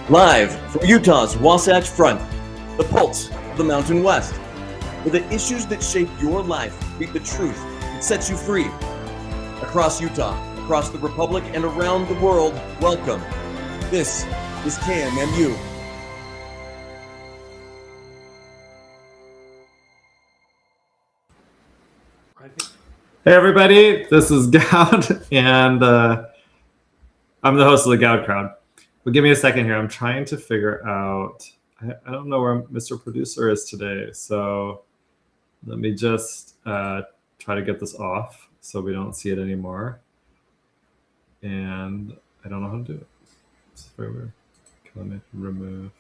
Live from Utah's Wasatch Front, the pulse of the Mountain West, where the issues that shape your life meet the truth that sets you free. Across Utah, across the Republic, and around the world, welcome. This is KMMU. Hey everybody, this is Goud, and I'm the host of the Goud Crowd. But give me a second here. I'm trying to figure out, I don't know where Mr. Producer is today, so let me just try to get this off so we don't see it anymore. And I don't know how to do it. It's very weird. Let me remove.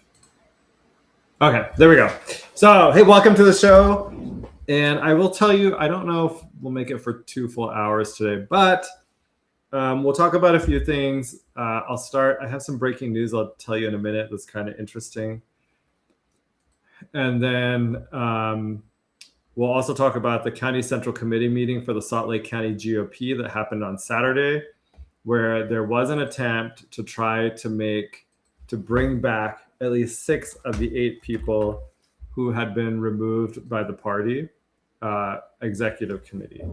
Okay, there we go. So, hey, welcome to the show. And I will tell you, I don't know if we'll make it for 2 full hours today, but we'll talk about a few things. I'll start. I have some breaking news I'll tell you in a minute that's kind of interesting. And then we'll also talk about the County Central Committee meeting for the Salt Lake County GOP that happened on Saturday, where there was an attempt to try to bring back at least 6 of the 8 people who had been removed by the party executive committee.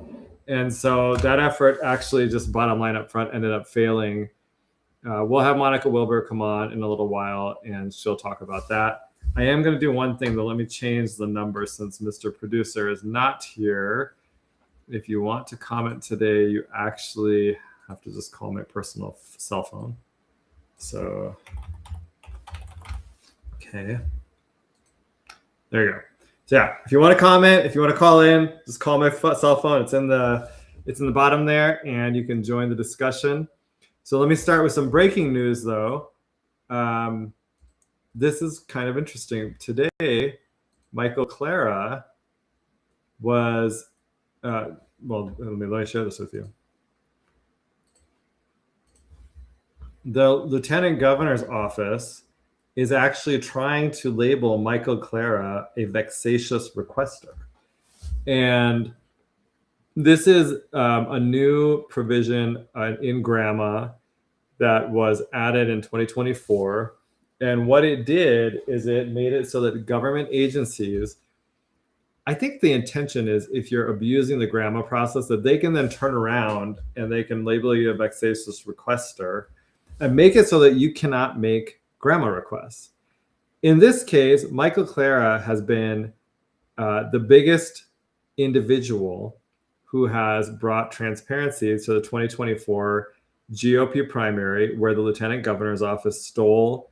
And so that effort actually, just bottom line up front, ended up failing. We'll have Monica Wilbur come on in a little while and she'll talk about that. I am going to do one thing, though. Let me change the number since Mr. Producer is not here. If you want to comment today, you actually have to just call my personal cell phone. So, okay. There you go. So yeah, if you want to comment, if you want to call in, just call my cell phone. It's in the bottom there, and you can join the discussion. So let me start with some breaking news, though. This is kind of interesting. Today, Michael Clara was, well, let me share this with you. The Lieutenant Governor's office is actually trying to label Michael Clara a vexatious requester. And this is a new provision in GRAMA that was added in 2024. And what it did is it made it so that government agencies, I think the intention is if you're abusing the GRAMA process, that they can then turn around and they can label you a vexatious requester and make it so that you cannot make GRAMA requests. In this case, Michael Clara has been the biggest individual who has brought transparency to the 2024 GOP primary, where the Lieutenant Governor's office stole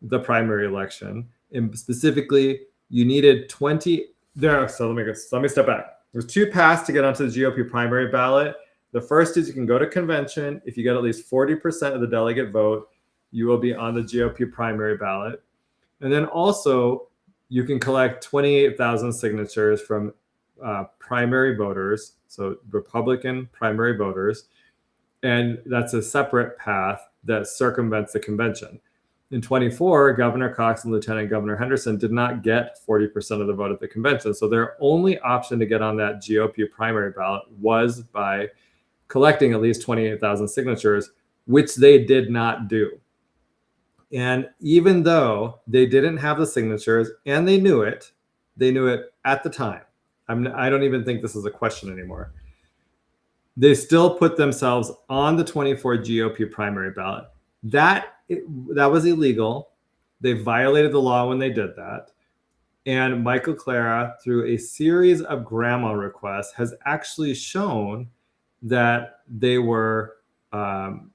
the primary election. And specifically, you needed 20 there. So let me step back. There's 2 paths to get onto the GOP primary ballot. The first is you can go to convention. If you get at least 40% of the delegate vote, you will be on the GOP primary ballot. And then also, you can collect 28,000 signatures from primary voters, so Republican primary voters, and that's a separate path that circumvents the convention. In 24, Governor Cox and Lieutenant Governor Henderson did not get 40% of the vote at the convention, so their only option to get on that GOP primary ballot was by collecting at least 28,000 signatures, which they did not do. And even though they didn't have the signatures and they knew it at the time. I don't even think this is a question anymore. They still put themselves on the 24 GOP primary ballot. That was illegal. They violated the law when they did that. And Michael Clara, through a series of GRAMA requests, has actually shown that they were lying.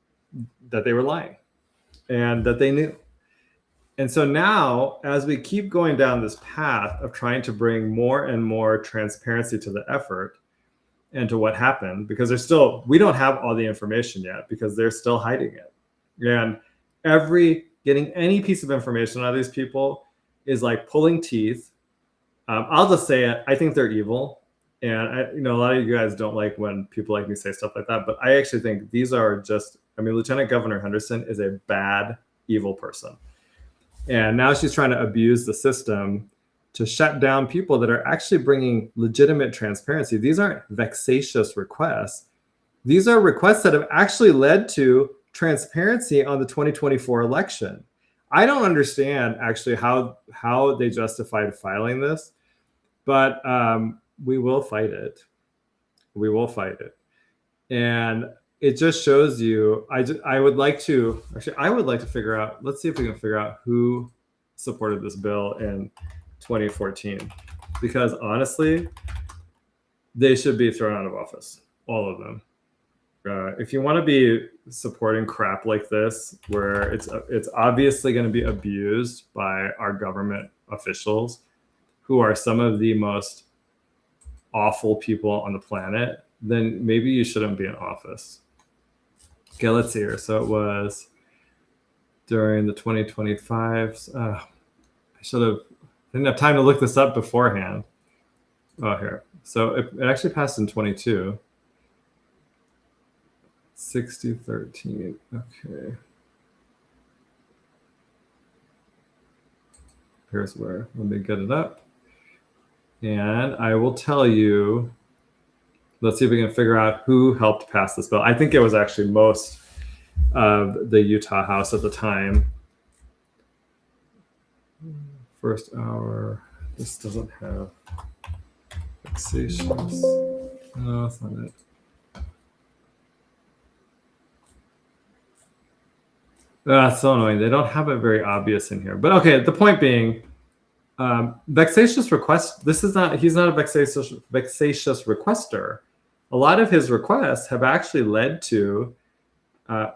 And that they knew. And so now, as we keep going down this path of trying to bring more and more transparency to the effort and to what happened, because we don't have all the information yet because they're still hiding it. And getting any piece of information out of these people is like pulling teeth. I'll just say it. I think they're evil. And a lot of you guys don't like when people like me say stuff like that, but I actually think these are just, Lieutenant Governor Henderson is a bad, evil person. And now she's trying to abuse the system to shut down people that are actually bringing legitimate transparency. These aren't vexatious requests. These are requests that have actually led to transparency on the 2024 election. I don't understand actually how they justified filing this, but we will fight it. We will fight it. And it just shows you, I would like to figure out, let's see if we can figure out who supported this bill in 2014. Because honestly, they should be thrown out of office, all of them. If you want to be supporting crap like this, where it's obviously going to be abused by our government officials, who are some of the most awful people on the planet, then maybe you shouldn't be in office. Okay, let's see here. So it was during the 2025. I didn't have time to look this up beforehand. Oh, here. So it actually passed in 22. 6013. Okay. Here's where, let me get it up. And I will tell you, let's see if we can figure out who helped pass this bill. I think it was actually most of the Utah House at the time. First hour, this doesn't have vexatious. No, that's not it. That's so annoying. They don't have it very obvious in here. But okay, the point being, vexatious request. He's not a vexatious requester. A lot of his requests have actually led to the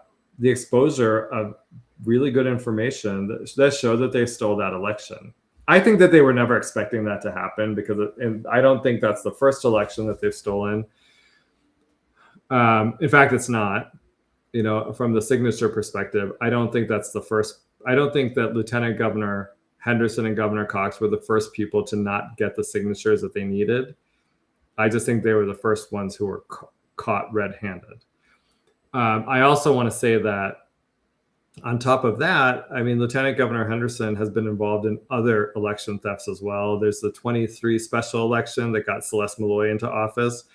exposure of really good information that showed that they stole that election. I think that they were never expecting that to happen, and I don't think that's the first election that they've stolen. In fact, it's not. You know, from the signature perspective, I don't think that's the first. I don't think that Lieutenant Governor Henderson and Governor Cox were the first people to not get the signatures that they needed. I just think they were the first ones who were caught red-handed. I also want to say that on top of that, I mean, Lieutenant Governor Henderson has been involved in other election thefts as well. There's the 23 special election that got Celeste Malloy into office.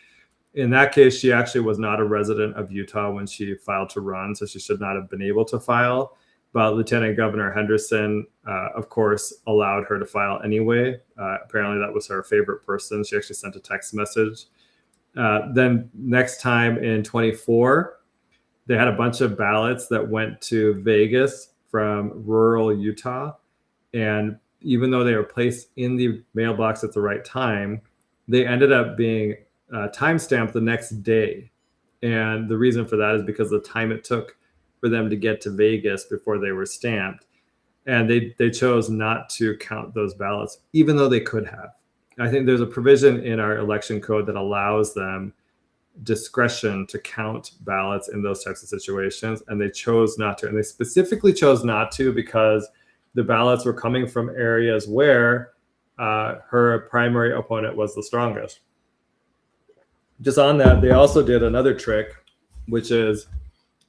In that case, she actually was not a resident of Utah when she filed to run, so she should not have been able to file. But Lieutenant Governor Henderson, of course, allowed her to file anyway. Apparently, that was her favorite person. She actually sent a text message. Then next time in 24, they had a bunch of ballots that went to Vegas from rural Utah. And even though they were placed in the mailbox at the right time, they ended up being timestamped the next day. And the reason for that is because of the time it took for them to get to Vegas before they were stamped. And they chose not to count those ballots, even though they could have. I think there's a provision in our election code that allows them discretion to count ballots in those types of situations. And they chose not to. And they specifically chose not to because the ballots were coming from areas where her primary opponent was the strongest. Just on that, they also did another trick, which is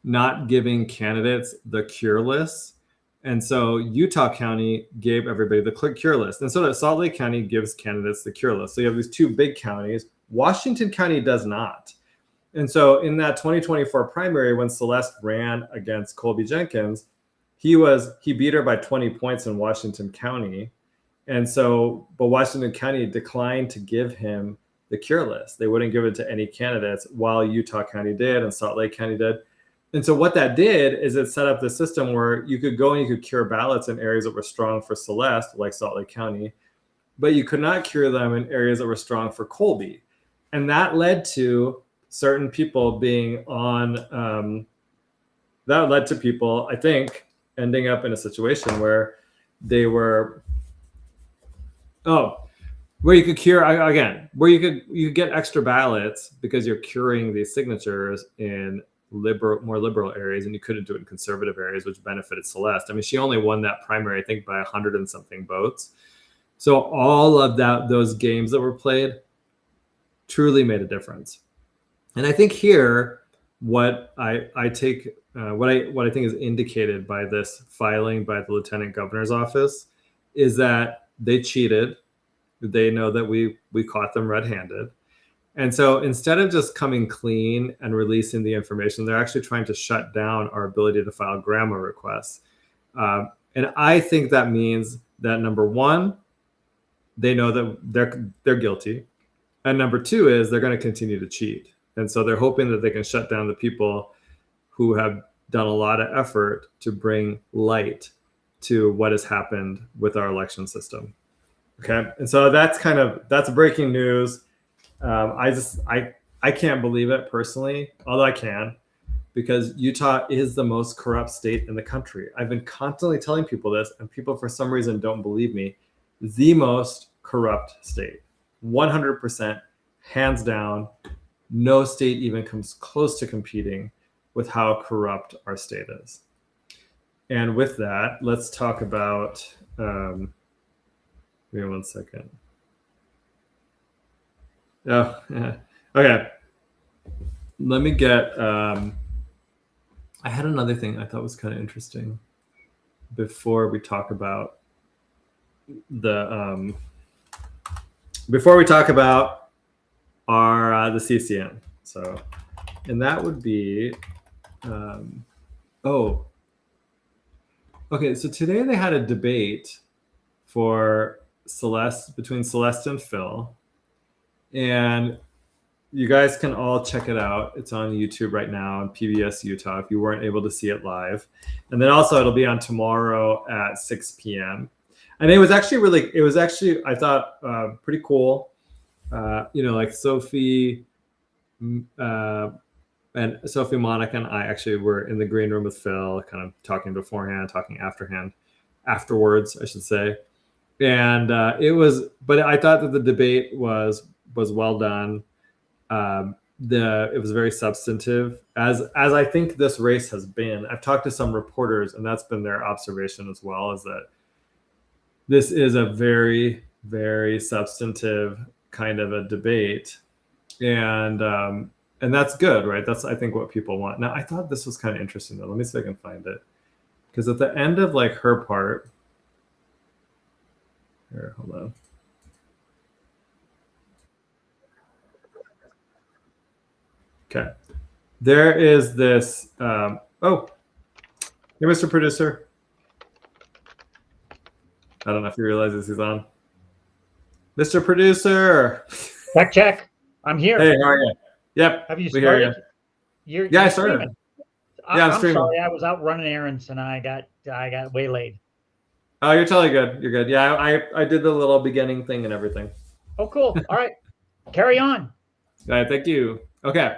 not giving candidates the cure list. And so Utah County gave everybody the cure list. And so that Salt Lake County gives candidates the cure list. So you have these two big counties. Washington County does not. And so in that 2024 primary, when Celeste ran against Colby Jenkins, he beat her by 20 points in Washington County. And so, but Washington County declined to give him the cure list. They wouldn't give it to any candidates, while Utah County did and Salt Lake County did. And so what that did is it set up the system where you could go and you could cure ballots in areas that were strong for Celeste, like Salt Lake County, but you could not cure them in areas that were strong for Colby. And that led to certain people being on, that led to people, I think, ending up in a situation where they were, where you could cure, again, where you could get extra ballots because you're curing these signatures in more liberal areas, and you couldn't do it in conservative areas, which benefited Celeste. I mean, she only won that primary, I think, by 100 and something votes. So all of those games that were played truly made a difference. And I think here, what I think is indicated by this filing by the Lieutenant Governor's office is that they cheated. They know that we caught them red-handed. And so instead of just coming clean and releasing the information, they're actually trying to shut down our ability to file grandma requests. And I think that means that number one, they know that they're guilty. And number two is they're going to continue to cheat. And so they're hoping that they can shut down the people who have done a lot of effort to bring light to what has happened with our election system. Okay. And so that's breaking news. I can't believe it personally, although I can, because Utah is the most corrupt state in the country. I've been constantly telling people this, and people for some reason don't believe me. The most corrupt state, 100%, hands down. No state even comes close to competing with how corrupt our state is. And with that, let's talk about, give me 1 second. Oh, yeah. Okay. Let me get, I had another thing I thought was kind of interesting before we talk about the, the CCN. So, and that would be, okay. So today they had a debate for between Celeste and Phil, and you guys can all check it out. It's on YouTube right now on PBS Utah if you weren't able to see it live. And then also it'll be on tomorrow at 6 p.m. And it was actually I thought, pretty cool. Like Sophie, and Sophie, Monica, and I actually were in the green room with Phil, kind of talking beforehand, talking afterwards, I should say. And but I thought that the debate was well done. It was very substantive, as I think this race has been. I've talked to some reporters, and that's been their observation as well, is that this is a very, very substantive kind of a debate, and that's good, right? That's, I think, what people want. Now, I thought this was kind of interesting, though. Let me see if I can find it, because at the end of like her part, here, hold on. Okay, there is this. Hey, Mr. Producer. I don't know if you realize he's on. Mr. Producer. Check. I'm here. Hey, how are you? Yep. Have you started? You're I started. streaming. I'm streaming. Sorry, I was out running errands and I got waylaid. Oh, you're totally good. You're good. Yeah, I did the little beginning thing and everything. Oh, cool. All right. Carry on. All right, thank you. Okay.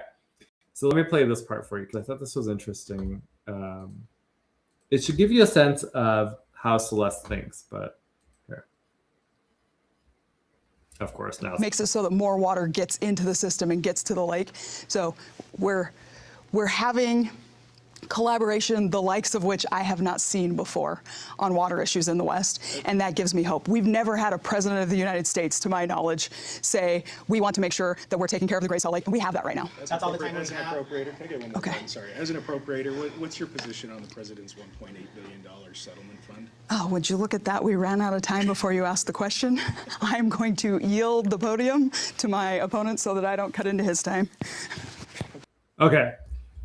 So let me play this part for you because I thought this was interesting. It should give you a sense of how Celeste thinks, but here. Of course, now makes it so that more water gets into the system and gets to the lake. So we're having collaboration, the likes of which I have not seen before on water issues in the West, and that gives me hope. We've never had a president of the United States, to my knowledge, say, we want to make sure that we're taking care of the Great Salt Lake, and we have that right now. That's all the time as an appropriator. Can I get one more Okay. question? Sorry. As an appropriator, what's your position on the president's $1.8 billion settlement fund? Oh, would you look at that? We ran out of time before you asked the question. I'm going to yield the podium to my opponent so that I don't cut into his time. Okay.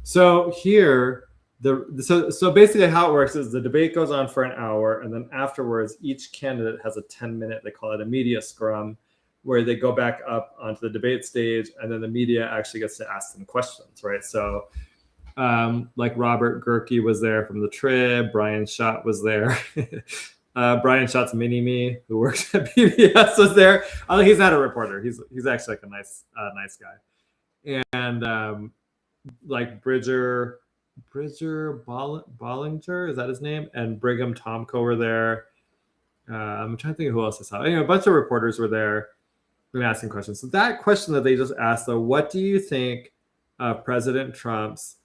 So here, so basically how it works is the debate goes on for an hour, and then afterwards, each candidate has a 10-minute, they call it a media scrum, where they go back up onto the debate stage, and then the media actually gets to ask them questions, right? So like Robert Gerke was there from the Trib, Brian Schott was there. Brian Schott's mini-me, who works at PBS, was there. Although he's not a reporter. He's actually like a nice guy. And like Bridger Bollinger, is that his name? And Brigham Tomko were there. I'm trying to think of who else I saw. A bunch of reporters were there and asking questions. So that question that they just asked, though, what do you think of President Trump's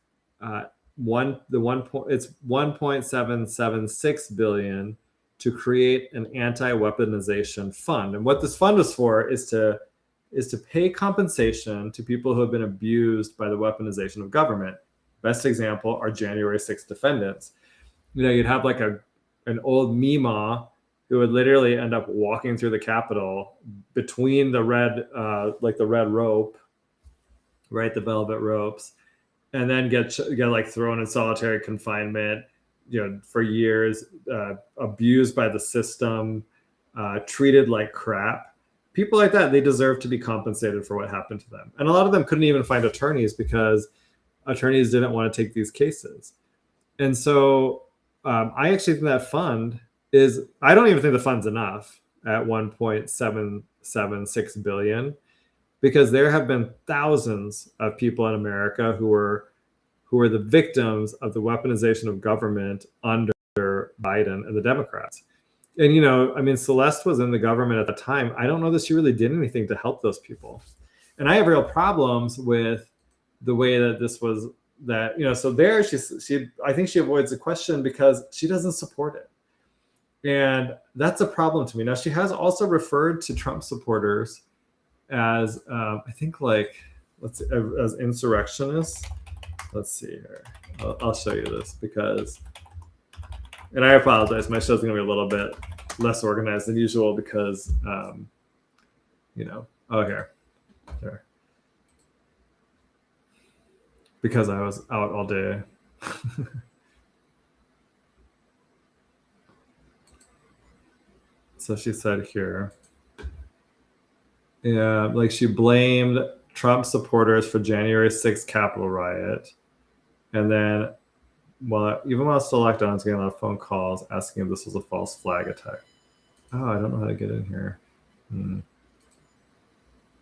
it's $1.776 billion to create an anti-weaponization fund? And what this fund is for is to pay compensation to people who have been abused by the weaponization of government. Best example are January 6th defendants. You'd have like an old Mima who would literally end up walking through the Capitol between the red rope, right, the velvet ropes, and then get like thrown in solitary confinement, for years, abused by the system, treated like crap. People like that, they deserve to be compensated for what happened to them. And a lot of them couldn't even find attorneys because attorneys didn't want to take these cases. And so I actually think that fund is, I don't even think the fund's enough at 1.776 billion, because there have been thousands of people in America who were the victims of the weaponization of government under Biden and the Democrats. And, Celeste was in the government at the time. I don't know that she really did anything to help those people. And I have real problems with the way that this was, so there I think she avoids the question because she doesn't support it. And that's a problem to me. Now, she has also referred to Trump supporters as, I think as insurrectionists. Let's see here. I'll show you this because, and I apologize, my show's gonna be a little bit less organized than usual because, here. Because I was out all day. So she said here, she blamed Trump supporters for January 6th Capitol riot. And then, even while still locked down, I was getting a lot of phone calls asking if this was a false flag attack. Oh, I don't know how to get in here.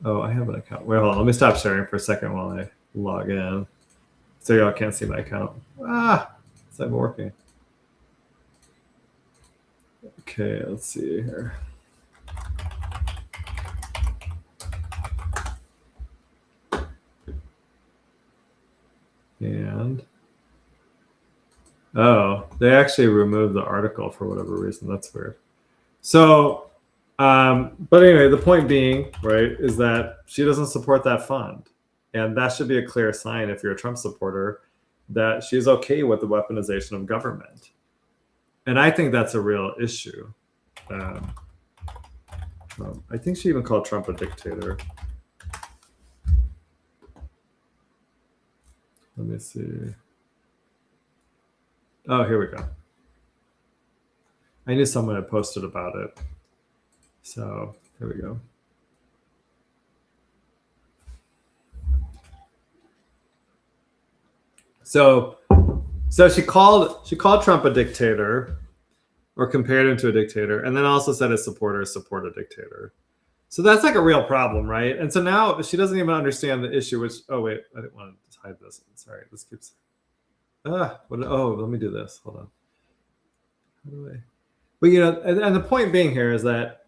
Oh, I have an account. Wait, hold on. Let me stop sharing for a second while I log in. So y'all can't see my account. It's not working. Okay, let's see here. And they actually removed the article for whatever reason. That's weird. So, but anyway, the point being, right, is that she doesn't support that fund. And that should be a clear sign, if you're a Trump supporter, that she's okay with the weaponization of government. And I think that's a real issue. I think she even called Trump a dictator. Let me see. Oh, here we go. I knew someone had posted about it. So here we go. So she called Trump a dictator, or compared him to a dictator, and then also said his supporters support a dictator. So that's like a real problem, right? And so now she doesn't even understand the issue, which, oh wait, I didn't want to hide this. Sorry, this keeps, let me do this. Hold on. How do I? But and the point being here is that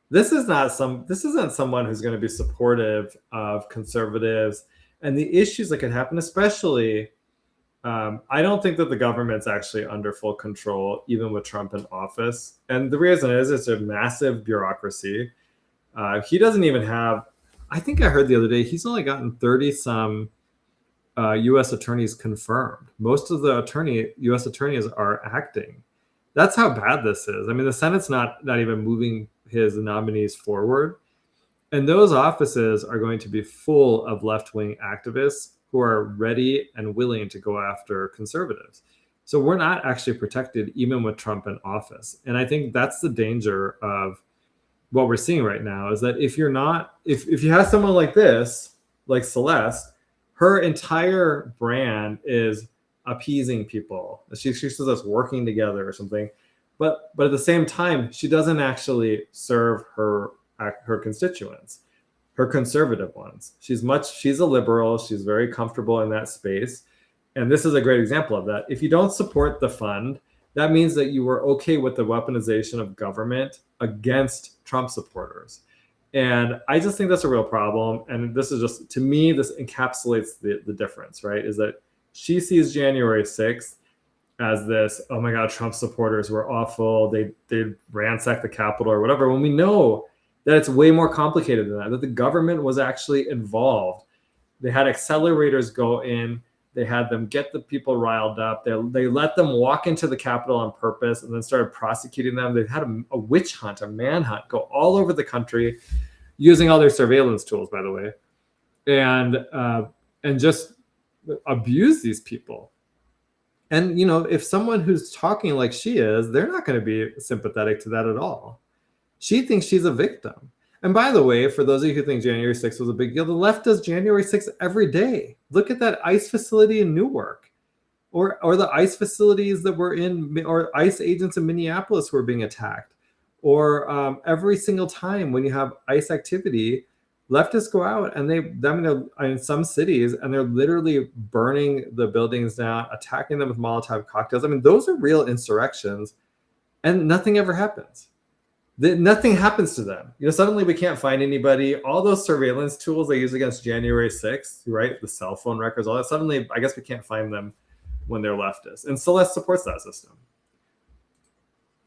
this isn't someone who's going to be supportive of conservatives and the issues that could happen, especially, I don't think that the government's actually under full control, even with Trump in office. And the reason is it's a massive bureaucracy. He doesn't even have, I think I heard the other day, he's only gotten 30 some U.S. attorneys confirmed. Most of the U.S. attorneys are acting. That's how bad this is. I mean, the Senate's not even moving his nominees forward. And those offices are going to be full of left-wing activists who are ready and willing to go after conservatives. So we're not actually protected even with Trump in office. And I think that's the danger of what we're seeing right now, is that if you have someone like this, like Celeste, her entire brand is appeasing people. She says us working together or something. But at the same time, she doesn't actually serve her constituents, her conservative ones. She's a liberal. She's very comfortable in that space. And this is a great example of that. If you don't support the fund, that means that you were okay with the weaponization of government against Trump supporters. And I just think that's a real problem. And this is just, to me, this encapsulates the difference, right? Is that she sees January 6th as this, oh my God, Trump supporters were awful. They ransacked the Capitol or whatever. When we know that it's way more complicated than that the government was actually involved. They had accelerators go in. They had them get the people riled up. They let them walk into the Capitol on purpose and then started prosecuting them. They had a witch hunt, a manhunt, go all over the country using all their surveillance tools, by the way, and just abuse these people. And, if someone who's talking like she is, they're not going to be sympathetic to that at all. She thinks she's a victim. And by the way, for those of you who think January 6th was a big deal, the left does January 6th every day. Look at that ICE facility in Newark, or the ICE facilities that were or ICE agents in Minneapolis who were being attacked. Or every single time when you have ICE activity, leftists go out and in some cities, and they're literally burning the buildings down, attacking them with Molotov cocktails. I mean, those are real insurrections, and nothing ever happens. Nothing happens to them. Suddenly we can't find anybody. All those surveillance tools they use against January 6th, right? The cell phone records, all that. Suddenly, I guess we can't find them when they're leftists. And Celeste supports that system.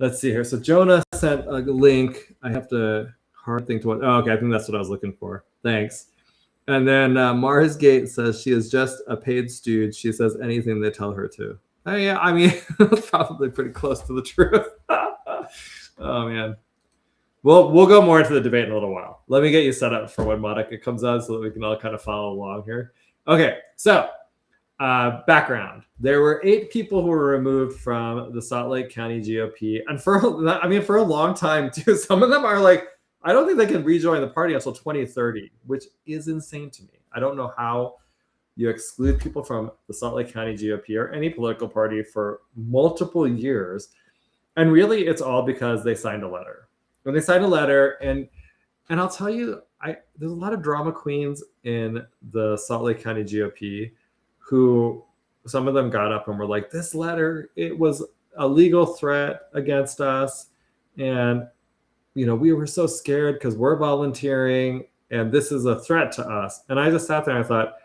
Let's see here. So Jonah sent a link. I have to hard thing to watch. Oh, okay. I think that's what I was looking for. Thanks. And then Mars Gate says she is just a paid stooge. She says anything they tell her to. Oh, yeah, I mean, that's probably pretty close to the truth. Oh, man. Well, we'll go more into the debate in a little while. Let me get you set up for when Monica comes on so that we can all kind of follow along here. Okay, so background. There were 8 people who were removed from the Salt Lake County GOP. And for a long time, too, some of them are like, I don't think they can rejoin the party until 2030, which is insane to me. I don't know how you exclude people from the Salt Lake County GOP or any political party for multiple years. And really, it's all because they signed a letter. When they signed a letter, and I'll tell you, there's a lot of drama queens in the Salt Lake County GOP who, some of them got up and were like, this letter, it was a legal threat against us. And, we were so scared because we're volunteering and this is a threat to us. And I just sat there and I thought,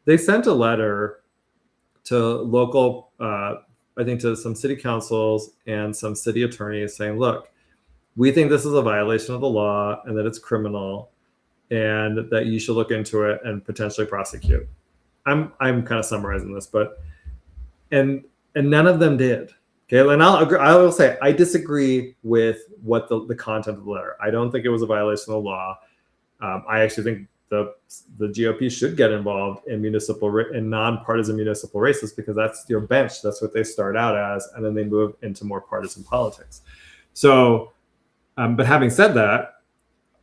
they sent a letter to local, I think to some city councils and some city attorneys saying, look, we think this is a violation of the law and that it's criminal and that you should look into it and potentially prosecute. I'm kind of summarizing this, but and none of them did. Okay, and I will say I disagree with what the content of the letter. I don't think it was a violation of the law. I actually think the GOP should get involved in nonpartisan municipal races because that's your bench. That's what they start out as, and then they move into more partisan politics. So, but having said that,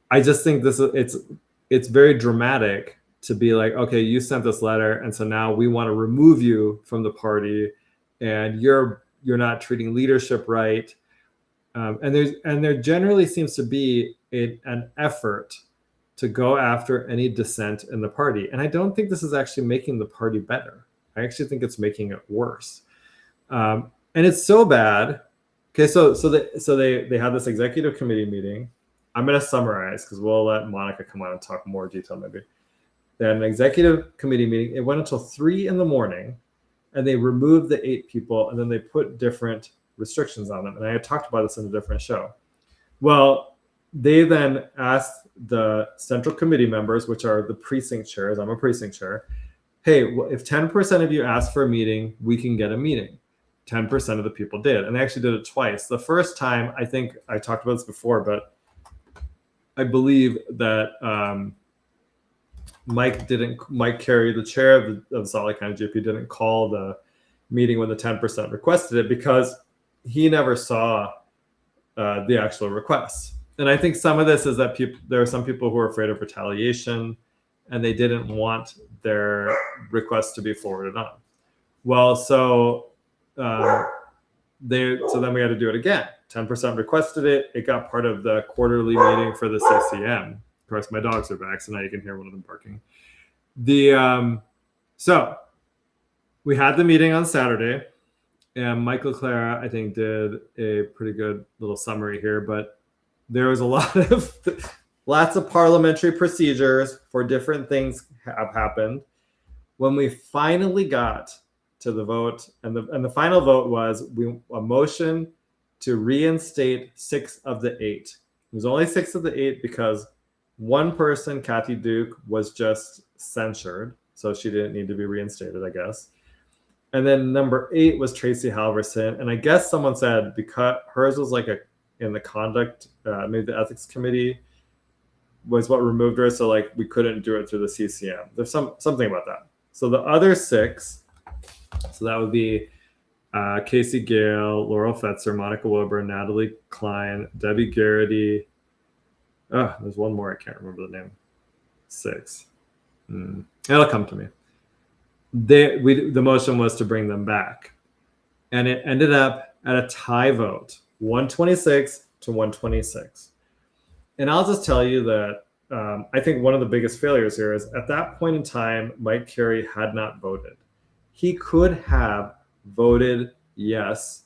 I just think it's very dramatic to be like, okay, you sent this letter, and so now we want to remove you from the party, and you're not treating leadership right. And there generally seems to be an effort to go after any dissent in the party. And I don't think this is actually making the party better. I actually think it's making it worse. And it's so bad. Okay, so they had this executive committee meeting. I'm going to summarize because we'll let Monica come on and talk more detail maybe. They had an executive committee meeting. It went until 3 a.m, and they removed the 8 people, and then they put different restrictions on them. And I had talked about this in a different show. Well, they then asked the central committee members, which are the precinct chairs, I'm a precinct chair, hey, if 10% of you ask for a meeting, we can get a meeting. 10% of the people did. And they actually did it twice. The first time, I think I talked about this before, but I believe that Mike Carey, the chair of the Salt Lake County GOP, didn't call the meeting when the 10% requested it because he never saw the actual requests. And I think some of this is that there are some people who are afraid of retaliation and they didn't want their requests to be forwarded on. Well, so then we had to do it again. 10% requested it. It got part of the quarterly meeting for the CCM. Of course, my dogs are back, so now you can hear one of them barking. So we had the meeting on Saturday, and Michael Clara, I think, did a pretty good little summary here, but there was lots of parliamentary procedures for different things have happened. When we finally got to the vote, and the final vote was a motion to reinstate 6 of the 8. It was only 6 of the 8 because one person, Kathy Duke, was just censured, so she didn't need to be reinstated, I guess. And then number 8 was Tracy Halverson, and I guess someone said because hers was like in the conduct, maybe the ethics committee was what removed her, so we couldn't do it through the CCM. There's something about that. So the other 6 So that would be Casey Gale, Laurel Fetzer, Monica Wilbur, Natalie Klein, Debbie Garrity. Oh, there's one more. I can't remember the name. 6. It'll come to me. The motion was to bring them back. And it ended up at a tie vote, 126 to 126. And I'll just tell you that I think one of the biggest failures here is at that point in time, Mike Carey had not voted. He could have voted yes,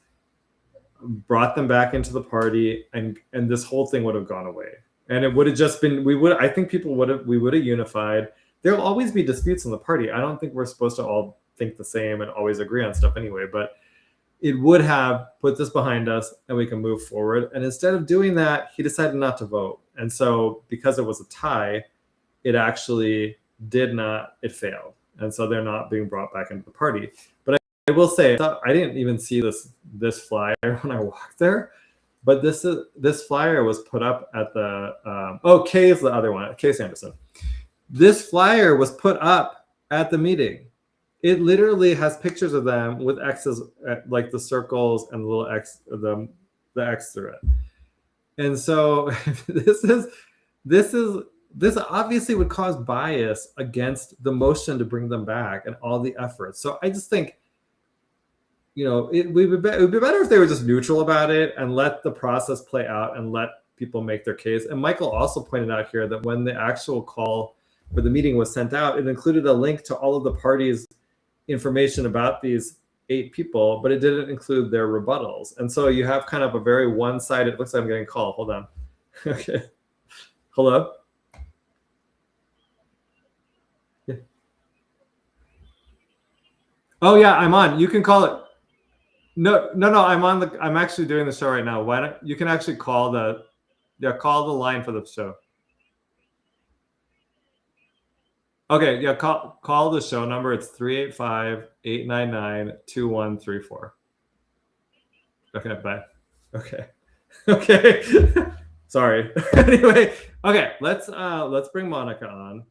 brought them back into the party, and this whole thing would have gone away. And it would have just been, we would have unified. There'll always be disputes in the party. I don't think we're supposed to all think the same and always agree on stuff anyway, but it would have put this behind us and we can move forward. And instead of doing that, he decided not to vote. And so because it was a tie, it actually it failed. And so they're not being brought back into the party. But I will say, I didn't even see this flyer when I walked there. But this flyer was put up at the Kay is the other one, Kay Sanderson. This flyer was put up at the meeting. It literally has pictures of them with X's, like the circles and the little X, the X through it. And so this obviously would cause bias against the motion to bring them back and all the efforts. So I just think, it would be better if they were just neutral about it and let the process play out and let people make their case. And Michael also pointed out here that when the actual call for the meeting was sent out, it included a link to all of the parties' information about these 8 people, but it didn't include their rebuttals. And so you have kind of a very one-sided, it looks like I'm getting a call. Hold on. Okay. Hello? Yeah. Oh yeah, I'm on. You can call it. No, I'm actually doing the show right now. Why don't you can actually call the line for the show. Okay, yeah, call the show number. It's 385-899-2134. Okay, bye. Okay. Sorry. Anyway, okay, let's bring Monica on.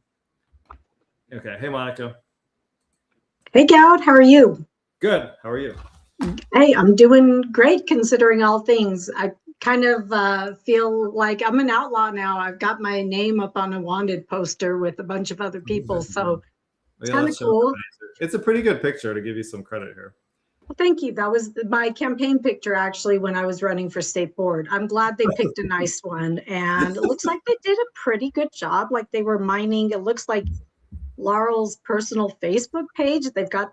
Okay, hey Monica. Hey Goud, how are you? Good. How are you? Hey, I'm doing great considering all things. I kind of feel like I'm an outlaw now. I've got my name up on a wanted poster with a bunch of other people, so it's kind of cool. It's a pretty good picture, to give you some credit here. Well, thank you. That was my campaign picture actually when I was running for state board. I'm glad they picked a nice one, and it looks like they did a pretty good job. Like they were mining, it looks like Laurel's personal Facebook page. They've got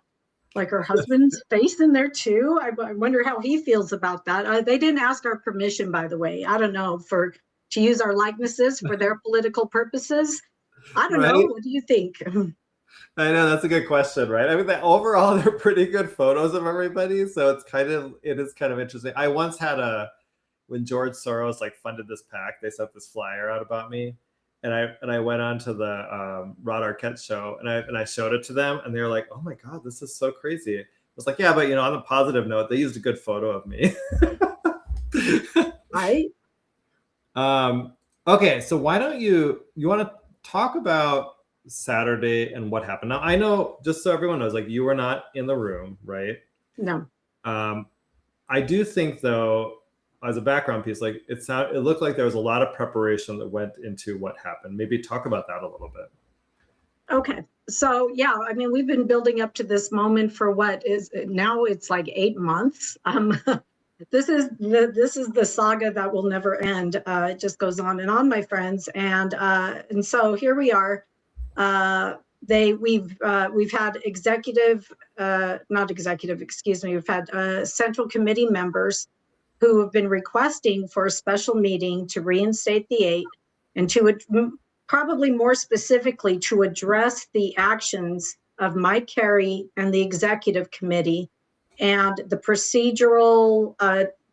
like her husband's face in there too. I wonder how he feels about that. They didn't ask our permission, by the way. I don't know, to use our likenesses for their political purposes. I don't know. What do you think? I know, that's a good question, right? I mean, overall, they're pretty good photos of everybody, so it is kind of interesting. I once had when George Soros funded this PAC, they sent this flyer out about me. And I went on to the Rod Arquette show and I showed it to them and they were like, oh my God, this is so crazy. I was like, yeah, but on a positive note, they used a good photo of me. Right. Okay, so why don't you want to talk about Saturday and what happened? Now I know, just so everyone knows, you were not in the room, right? No. I do think though, as a background piece, it looked like there was a lot of preparation that went into what happened. Maybe talk about that a little bit. Okay. So yeah, I mean, we've been building up to this moment for what is now it's like 8 months. This is the saga that will never end. It just goes on and on, my friends. And so here we are. We've had we've had central committee members who have been requesting for a special meeting to reinstate the 8 and to probably more specifically to address the actions of Mike Carey and the executive committee and the procedural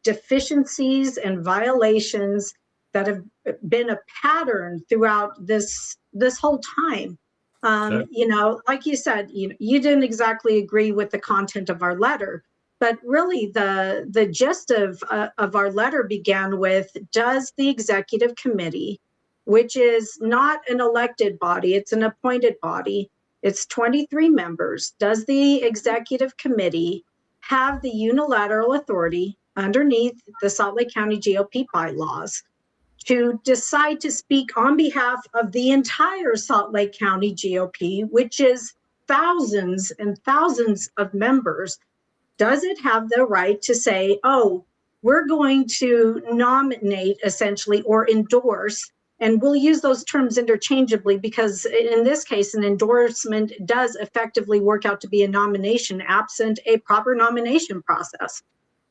deficiencies and violations that have been a pattern throughout this whole time. Like you said, you didn't exactly agree with the content of our letter. But really, the gist of our letter began with, does the executive committee, which is not an elected body, it's an appointed body, It's 23 members. Does the executive committee have the unilateral authority underneath the Salt Lake County GOP bylaws to decide to speak on behalf of the entire Salt Lake County GOP, which is thousands and thousands of members? Does it have the right to say, oh, we're going to nominate essentially or endorse, and we'll use those terms interchangeably because in this case, an endorsement does effectively work out to be a nomination absent a proper nomination process.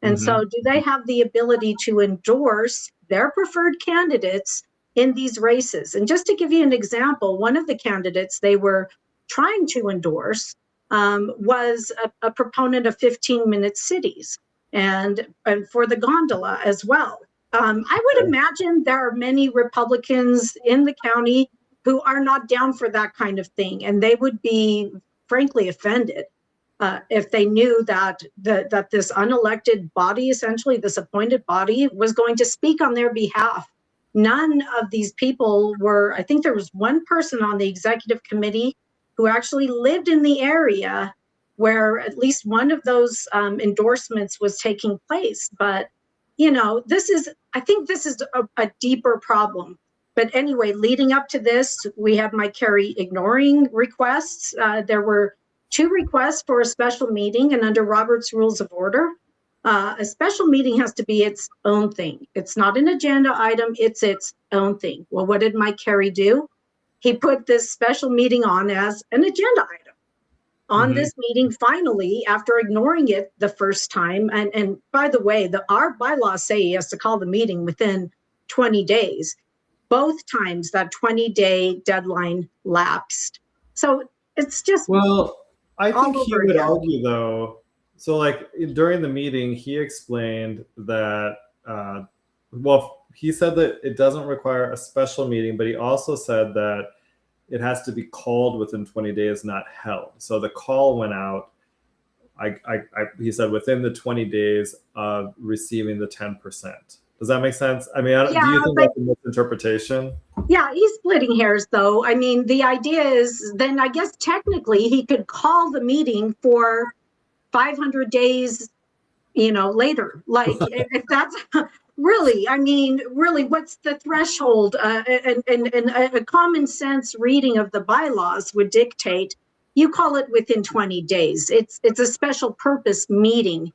And so do they have the ability to endorse their preferred candidates in these races? And just to give you an example, one of the candidates they were trying to endorse was a proponent of 15-minute cities and for the gondola as well. I would imagine there are many Republicans in the county who are not down for that kind of thing, and they would be frankly offended if they knew that this unelected body, essentially this appointed body, was going to speak on their behalf. None of these people were, I think there was one person on the executive committee who actually lived in the area where at least one of those endorsements was taking place. But, you know, I think this is a deeper problem. But anyway, leading up to this, we have Mike Carey ignoring requests. There were 2 requests for a special meeting, and under Robert's Rules of Order, a special meeting has to be its own thing. It's not an agenda item, it's its own thing. Well, what did Mike Carey do? He put this special meeting on as an agenda item. On this meeting, finally, after ignoring it the first time, and by the way, our bylaws say he has to call the meeting within 20 days. Both times that 20-day deadline lapsed. So it's just I think he would argue though, so like during the meeting, he explained that, he said that it doesn't require a special meeting, but he also said that it has to be called within 20 days, not held. So the call went out, he said within the 20 days of receiving the 10%. Does that make sense? I mean, do you think that's a misinterpretation? Yeah, he's splitting hairs though. I mean, the idea is then I guess technically he could call the meeting for 500 days, later. Like if that's really, I mean, really, what's the threshold? And a common sense reading of the bylaws would dictate you call it within 20 days. It's a special purpose meeting.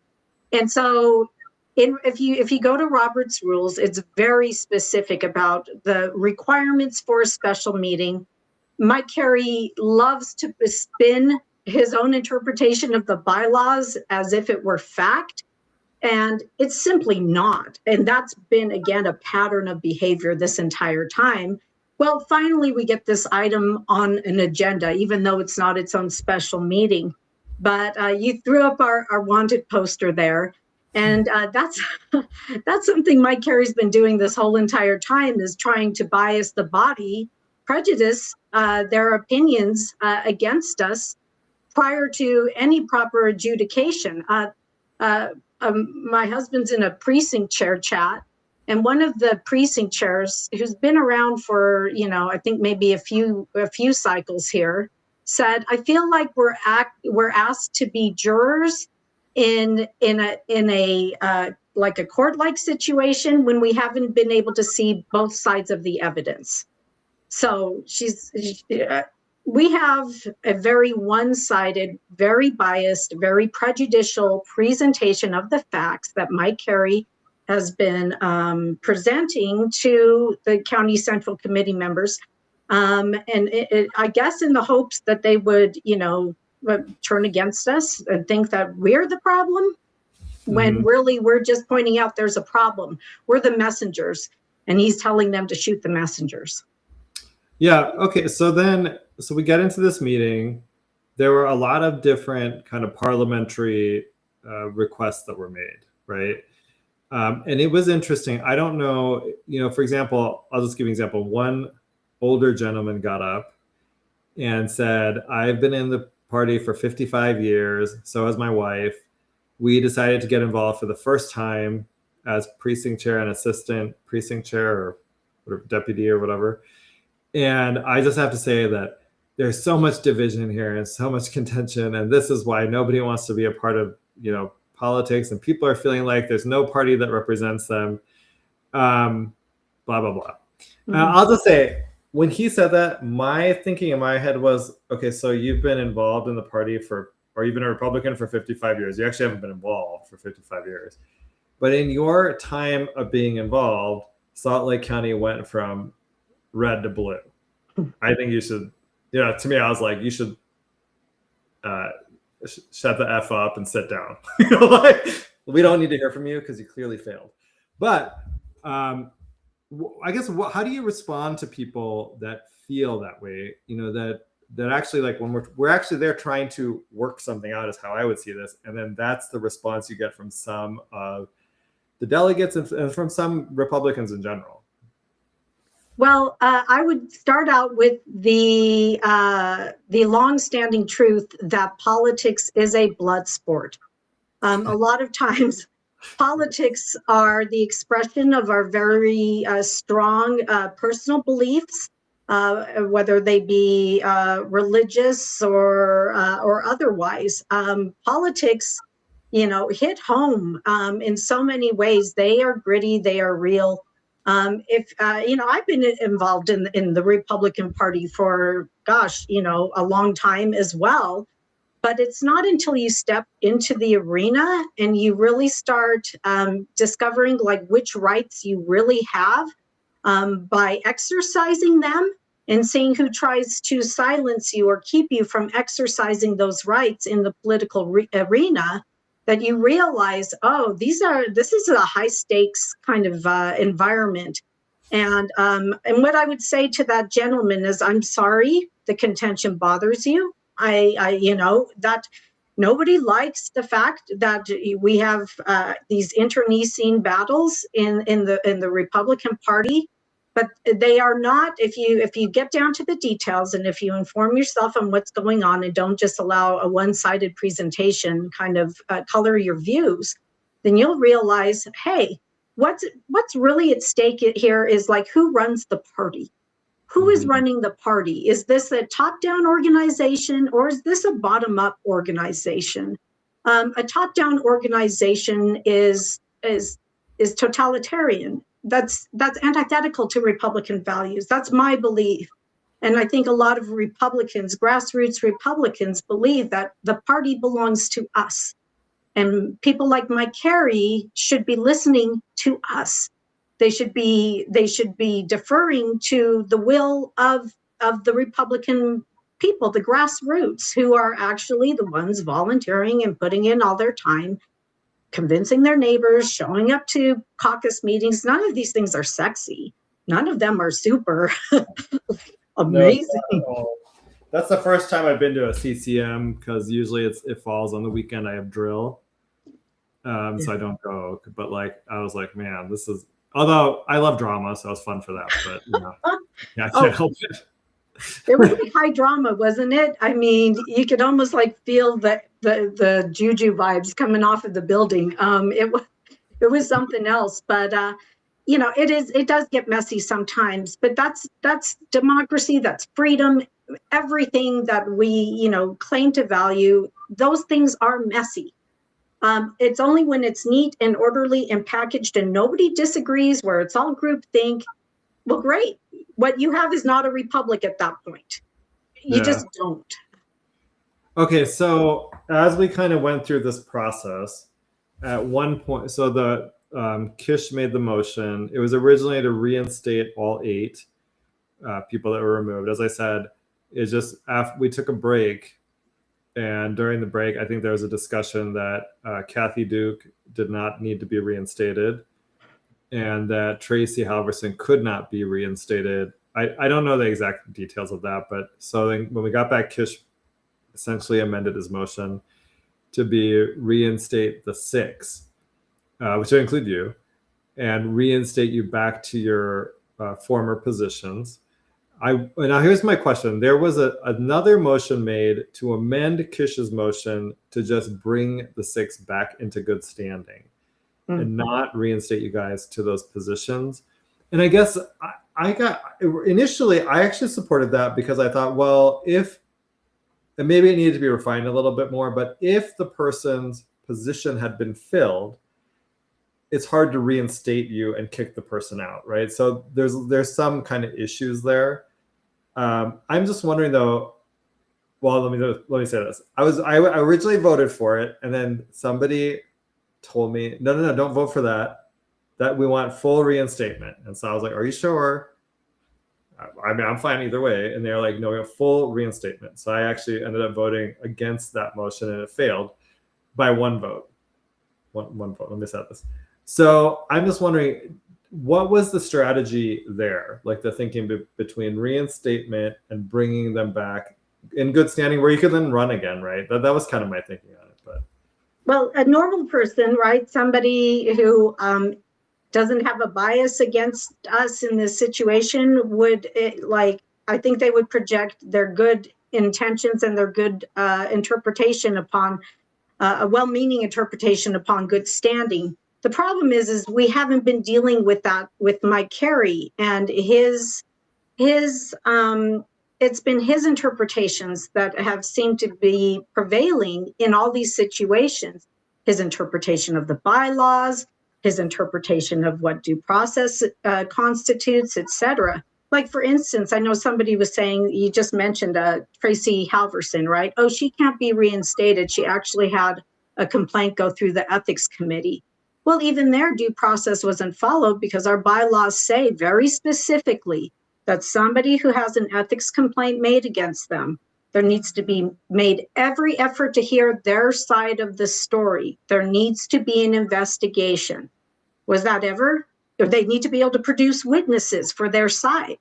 And so if you go to Robert's Rules, it's very specific about the requirements for a special meeting. Mike Carey loves to spin his own interpretation of the bylaws as if it were fact, and it's simply not. And that's been, again, a pattern of behavior this entire time. Well, finally, we get this item on an agenda, even though it's not its own special meeting. But you threw up our wanted poster there. And that's something Mike Carey's been doing this whole entire time, is trying to bias the body, prejudice their opinions against us prior to any proper adjudication. My husband's in a precinct chair chat, and one of the precinct chairs, who's been around for, I think maybe a few cycles here, said, "I feel like we're asked to be jurors in a like a court-like situation when we haven't been able to see both sides of the evidence." So we have a very one-sided, very biased, very prejudicial presentation of the facts that Mike Carey has been presenting to the County Central Committee members. And I guess in the hopes that they would, turn against us and think that we're the problem, when really we're just pointing out there's a problem. We're the messengers, and he's telling them to shoot the messengers. Yeah. Okay. So we get into this meeting. There were a lot of different kind of parliamentary requests that were made, right? And it was interesting. I don't know, for example, I'll just give you an example. One older gentleman got up and said, "I've been in the party for 55 years. So has my wife. We decided to get involved for the first time as precinct chair and assistant precinct chair or deputy or whatever. And I just have to say that there's so much division here and so much contention, and this is why nobody wants to be a part of, politics, and people are feeling like there's no party that represents them. Blah blah blah. I'll just say, when he said that, my thinking in my head was, okay, so you've been involved in the party or you've been a Republican for 55 years. You actually haven't been involved for 55 years. But in your time of being involved, Salt Lake County went from red to blue. I think you should, to me, I was like, you should shut the F up and sit down. We don't need to hear from you because you clearly failed. But I guess, how do you respond to people that feel that way? That actually, like, when we're actually there trying to work something out, is how I would see this, and then that's the response you get from some of the delegates and from some Republicans in general. Well, I would start out with the longstanding truth that politics is a blood sport. A lot of times, politics are the expression of our very strong personal beliefs, whether they be religious or otherwise. Politics, hit home in so many ways. They are gritty. They are real. I've been involved in the Republican Party for, a long time as well. But it's not until you step into the arena and you really start discovering which rights you really have by exercising them, and seeing who tries to silence you or keep you from exercising those rights in the political arena, that you realize, this is a high stakes kind of environment. And what I would say to that gentleman is, I'm sorry the contention bothers you. That nobody likes the fact that we have these internecine battles in the Republican Party, but they are not. If you get down to the details, and if you inform yourself on what's going on, and don't just allow a one-sided presentation kind of color your views, then you'll realize, hey, what's really at stake here is who runs the party. Who is running the party? Is this a top-down organization, or is this a bottom-up organization? A top-down organization is totalitarian. That's antithetical to Republican values. That's my belief. And I think a lot of Republicans, grassroots Republicans, believe that the party belongs to us. And people like Mike Carey should be listening to us. They should be deferring to the will of the Republican people, the grassroots, who are actually the ones volunteering and putting in all their time, convincing their neighbors, showing up to caucus meetings. None of these things are sexy. None of them are super amazing. No, that's the first time I've been to a CCM, because usually it falls on the weekend. I have drill, so I don't go. But I was like, man, this is. Although I love drama, so it was fun for that. But I can't help it. It was high drama, wasn't it? I mean, you could almost feel the juju vibes coming off of the building. It was something else. But it does get messy sometimes. But that's democracy. That's freedom. Everything that we claim to value, those things are messy. It's only when it's neat and orderly and packaged and nobody disagrees, where it's all groupthink. Well, great. What you have is not a republic at that point. You just don't. Okay, so as we kind of went through this process, at one point, so the Kish made the motion. It was originally to reinstate all 8 people that were removed. As I said, it's just after we took a break. And during the break, I think there was a discussion that Kathy Duke did not need to be reinstated, and that Tracy Halverson could not be reinstated. I don't know the exact details of that, but so then when we got back, Kish essentially amended his motion to be reinstate the 6, which would include you, and reinstate you back to your former positions. Now here's my question. There was another motion made to amend Kish's motion to just bring the 6 back into good standing and not reinstate you guys to those positions. And I guess initially, I actually supported that because I thought, well, and maybe it needed to be refined a little bit more, but if the person's position had been filled, it's hard to reinstate you and kick the person out, right? So there's some kind of issues there. I'm just wondering though. Well, let me say this. I originally voted for it, and then somebody told me, no, don't vote for that. That we want full reinstatement. And so I was like, are you sure? I mean, I'm fine either way. And they're like, no, we have full reinstatement. So I actually ended up voting against that motion, and it failed by one vote. One vote. Let me set this. So I'm just wondering, what was the strategy there? Like the thinking between reinstatement and bringing them back in good standing where you could then run again, right? That was kind of my thinking on it. But well, a normal person, right? Somebody who doesn't have a bias against us in this situation would I think they would project their good intentions and their good interpretation upon a well-meaning interpretation upon good standing. The problem is we haven't been dealing with that with Mike Carey and his it's been his interpretations that have seemed to be prevailing in all these situations. His interpretation of the bylaws, his interpretation of what due process constitutes, etc. Like, for instance, I know somebody was saying, you just mentioned Tracy Halverson, right? Oh, she can't be reinstated. She actually had a complaint go through the ethics committee. Well, even their due process wasn't followed because our bylaws say very specifically that somebody who has an ethics complaint made against them, there needs to be made every effort to hear their side of the story. There needs to be an investigation. Was that ever? They need to be able to produce witnesses for their side.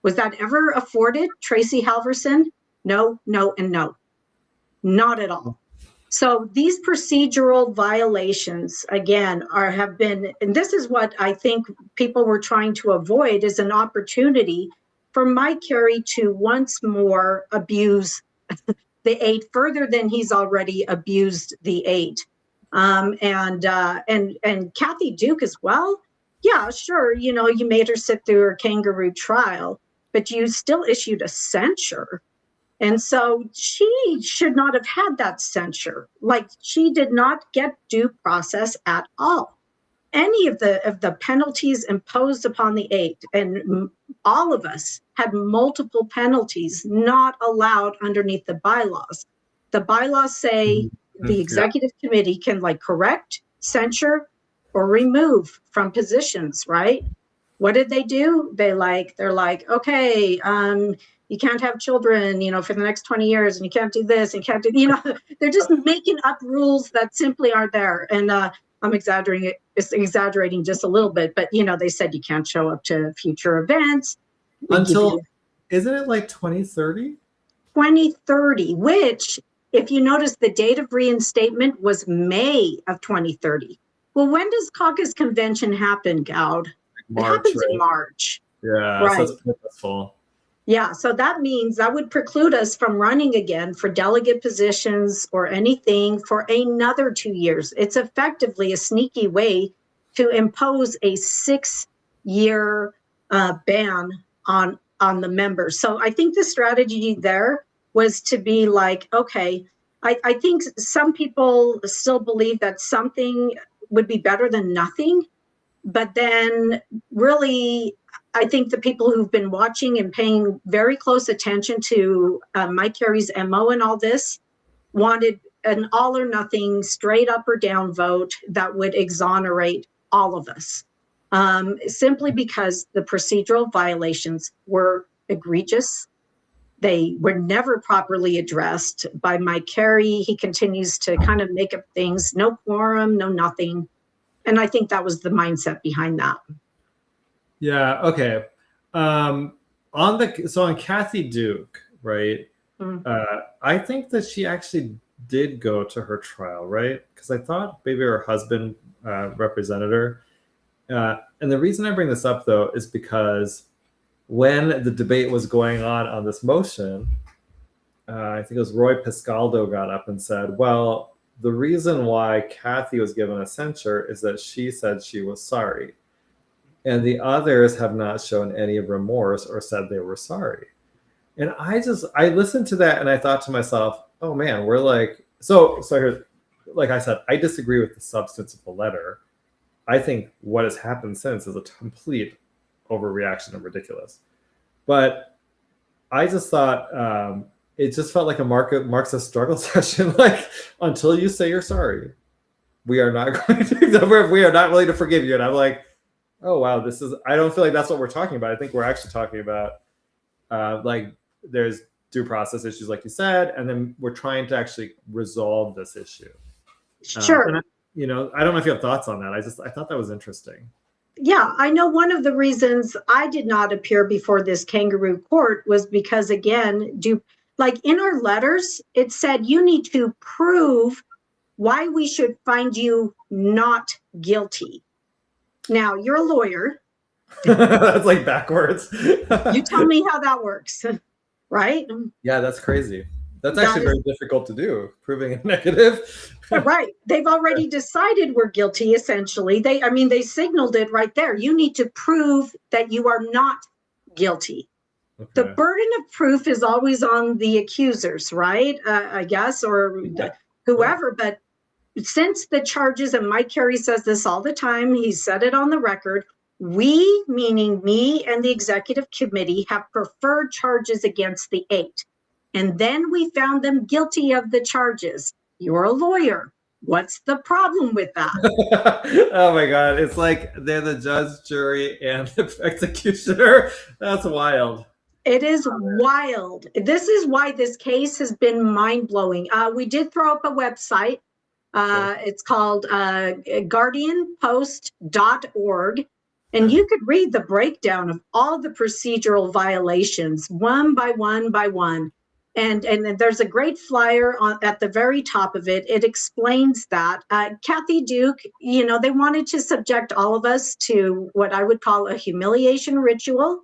Was that ever afforded Tracy Halverson? No, no, and no. Not at all. So these procedural violations, again, have been, and this is what I think people were trying to avoid, is an opportunity for Mike Carey to once more abuse the 8 further than he's already abused the 8. And Kathy Duke as well. Yeah, sure, you made her sit through her kangaroo trial, but you still issued a censure. And so she should not have had that censure. Like, she did not get due process at all. Any of the penalties imposed upon the 8, and all of us had multiple penalties not allowed underneath the bylaws. The bylaws say the executive committee can correct, censure, or remove from positions, right? What did they do? They're like, okay, you can't have children, for the next 20 years, and you can't do this, and you can't do, they're just making up rules that simply aren't there. And I'm exaggerating just a little bit, but they said you can't show up to future events. Until, isn't it 2030? 2030, which, if you notice, the date of reinstatement was May of 2030. Well, when does caucus convention happen, Goud? March, it happens right? In March. Yeah, right. So it's purposeful. Yeah, so that means that would preclude us from running again for delegate positions or anything for another 2 years. It's effectively a sneaky way to impose a 6-year ban on the members. So I think the strategy there was to be like, okay, I think some people still believe that something would be better than nothing. But then really, I think the people who've been watching and paying very close attention to Mike Carey's MO and all this wanted an all or nothing, straight up or down vote that would exonerate all of us. Simply because the procedural violations were egregious. They were never properly addressed by Mike Carey. He continues to kind of make up things, no quorum, no nothing. And I think that was the mindset behind that. Yeah. Okay. On Kathy Duke, right? Mm-hmm. I think that she actually did go to her trial, right? Because I thought maybe her husband represented her. And the reason I bring this up, though, is because when the debate was going on this motion, I think it was Roy Piscaldo got up and said, well, the reason why Kathy was given a censure is that she said she was sorry. and the others have not shown any remorse or said they were sorry. And I listened to that and I thought to myself, oh man, we're like, so here's, like I said, I disagree with the substance of the letter. I think what has happened since is a complete overreaction and ridiculous. But I just thought it just felt like a Marxist struggle session. Like, until you say you're sorry, we are not going to, we are not willing to forgive you. And I'm like, oh wow, I don't feel like that's what we're talking about. I think we're actually talking about like there's due process issues, like you said, and then we're trying to actually resolve this issue. Sure. And I don't know if you have thoughts on that. I thought that was interesting. Yeah, I know one of the reasons I did not appear before this kangaroo court was because, again, like in our letters, it said you need to prove why we should find you not guilty. Now, you're a lawyer. That's like backwards. You tell me how that works, right? Yeah, that's crazy. That's actually very difficult to do, proving a negative. Right. They've already decided we're guilty, essentially. They signaled it right there. You need to prove that you are not guilty. Okay. The burden of proof is always on the accusers, right? I guess, or whoever. But since the charges, and Mike Carey says this all the time, he said it on the record, we, meaning me and the executive committee, have preferred charges against the 8. And then we found them guilty of the charges. You're a lawyer. What's the problem with that? Oh my God. It's like they're the judge, jury, and the executioner. That's wild. It is wild. This is why this case has been mind-blowing. We did throw up a website. It's called guardianpost.org. And you could read the breakdown of all the procedural violations, one by one by one. And there's a great flyer at the very top of it. It explains that. Kathy Duke, they wanted to subject all of us to what I would call a humiliation ritual.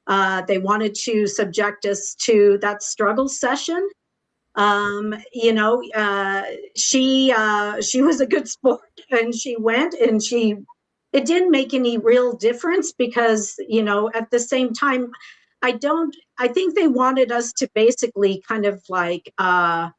They wanted to subject us to that struggle session. She was a good sport, and she went, and it didn't make any real difference because, at the same time, I think they wanted us to basically kind of like, to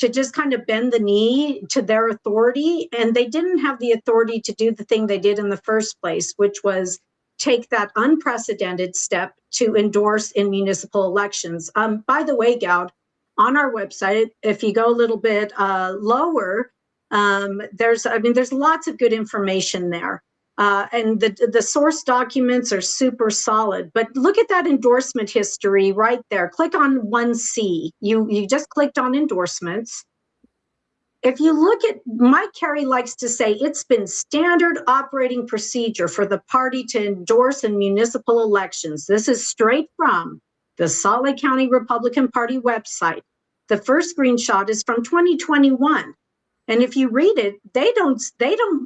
just kind of bend the knee to their authority. And they didn't have the authority to do the thing they did in the first place, which was take that unprecedented step to endorse in municipal elections. By the way, Goud, on our website, if you go a little bit lower, there's lots of good information there. And the source documents are super solid, but look at that endorsement history right there. Click on 1C. You just clicked on endorsements. If you look at, Mike Carey likes to say, it's been standard operating procedure for the party to endorse in municipal elections. This is straight from the Salt Lake County Republican Party website. The first screenshot is from 2021. And if you read it, they don't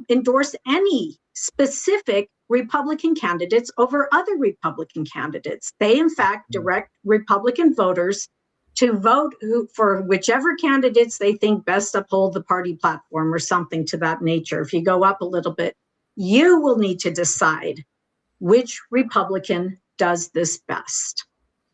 endorse any specific Republican candidates over other Republican candidates. They, in fact, direct Republican voters to vote for whichever candidates they think best uphold the party platform or something to that nature. If you go up a little bit, you will need to decide which Republican does this best.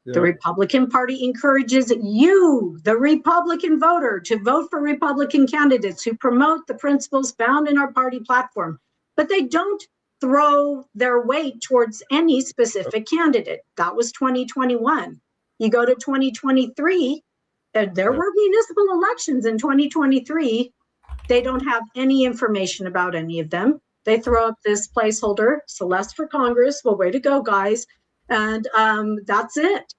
The Republican Party encourages you, the Republican voter, to vote for Republican candidates who promote the principles found in our party platform, but they don't throw their weight towards any specific candidate. That was 2021. You go to 2023, there were municipal elections in 2023. They don't have any information about any of them. They throw up this placeholder, Celeste for Congress. Well, way to go, guys. And that's it.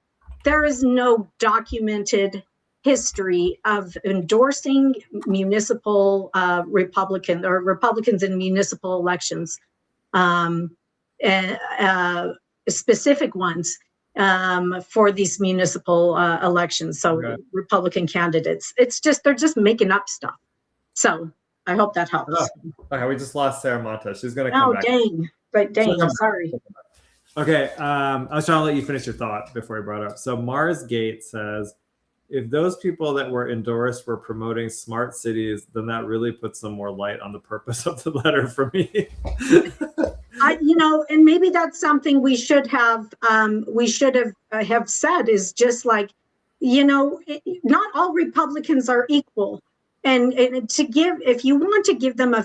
There is no documented history of endorsing municipal Republicans in municipal elections, specific ones for these municipal elections. So Republican candidates, they're just making up stuff. So I hope that helps. Okay, we just lost Sarah Monta. She's going to come back. Oh, dang, sorry. Okay, I was trying to let you finish your thought before I brought it up. So Mars Gate says, if those people that were endorsed were promoting smart cities, then that really puts some more light on the purpose of the letter for me. and maybe that's something we should have said, is just like, not all Republicans are equal. And to give, if you want to give them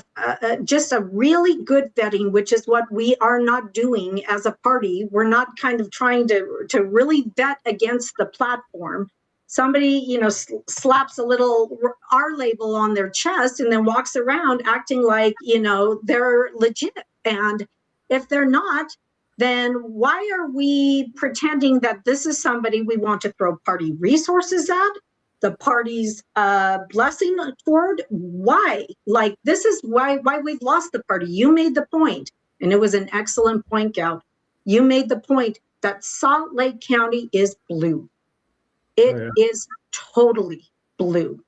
just a really good vetting, which is what we are not doing as a party, we're not kind of trying to really vet against the platform. Somebody, slaps a little R label on their chest and then walks around acting like, they're legit. And if they're not, then why are we pretending that this is somebody we want to throw party resources at? The party's blessing toward? Why? Like, this is why we've lost the party. You made the point, and it was an excellent point, Goud. You made the point that Salt Lake County is blue. It is totally blue.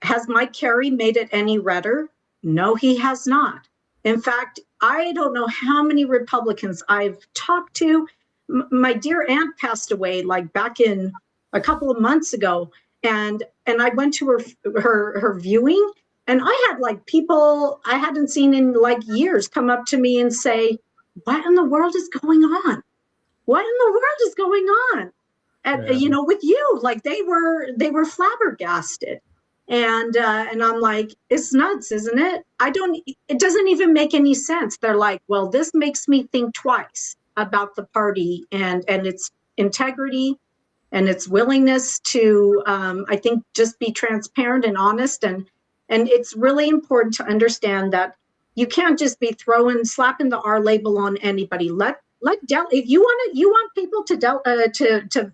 Has Mike Carey made it any redder? No, he has not. In fact, I don't know how many Republicans I've talked to. My dear aunt passed away like back in a couple of months ago. And I went to her viewing, and I had like people I hadn't seen in like years come up to me and say, "What in the world is going on? What in the world is going on?" And with you, like they were flabbergasted, and I'm like, it's nuts, isn't it? It doesn't even make any sense. They're like, well, this makes me think twice about the party and its integrity and its willingness to, I think, just be transparent and honest. And it's really important to understand that you can't just be slapping the R label on anybody. If you want people to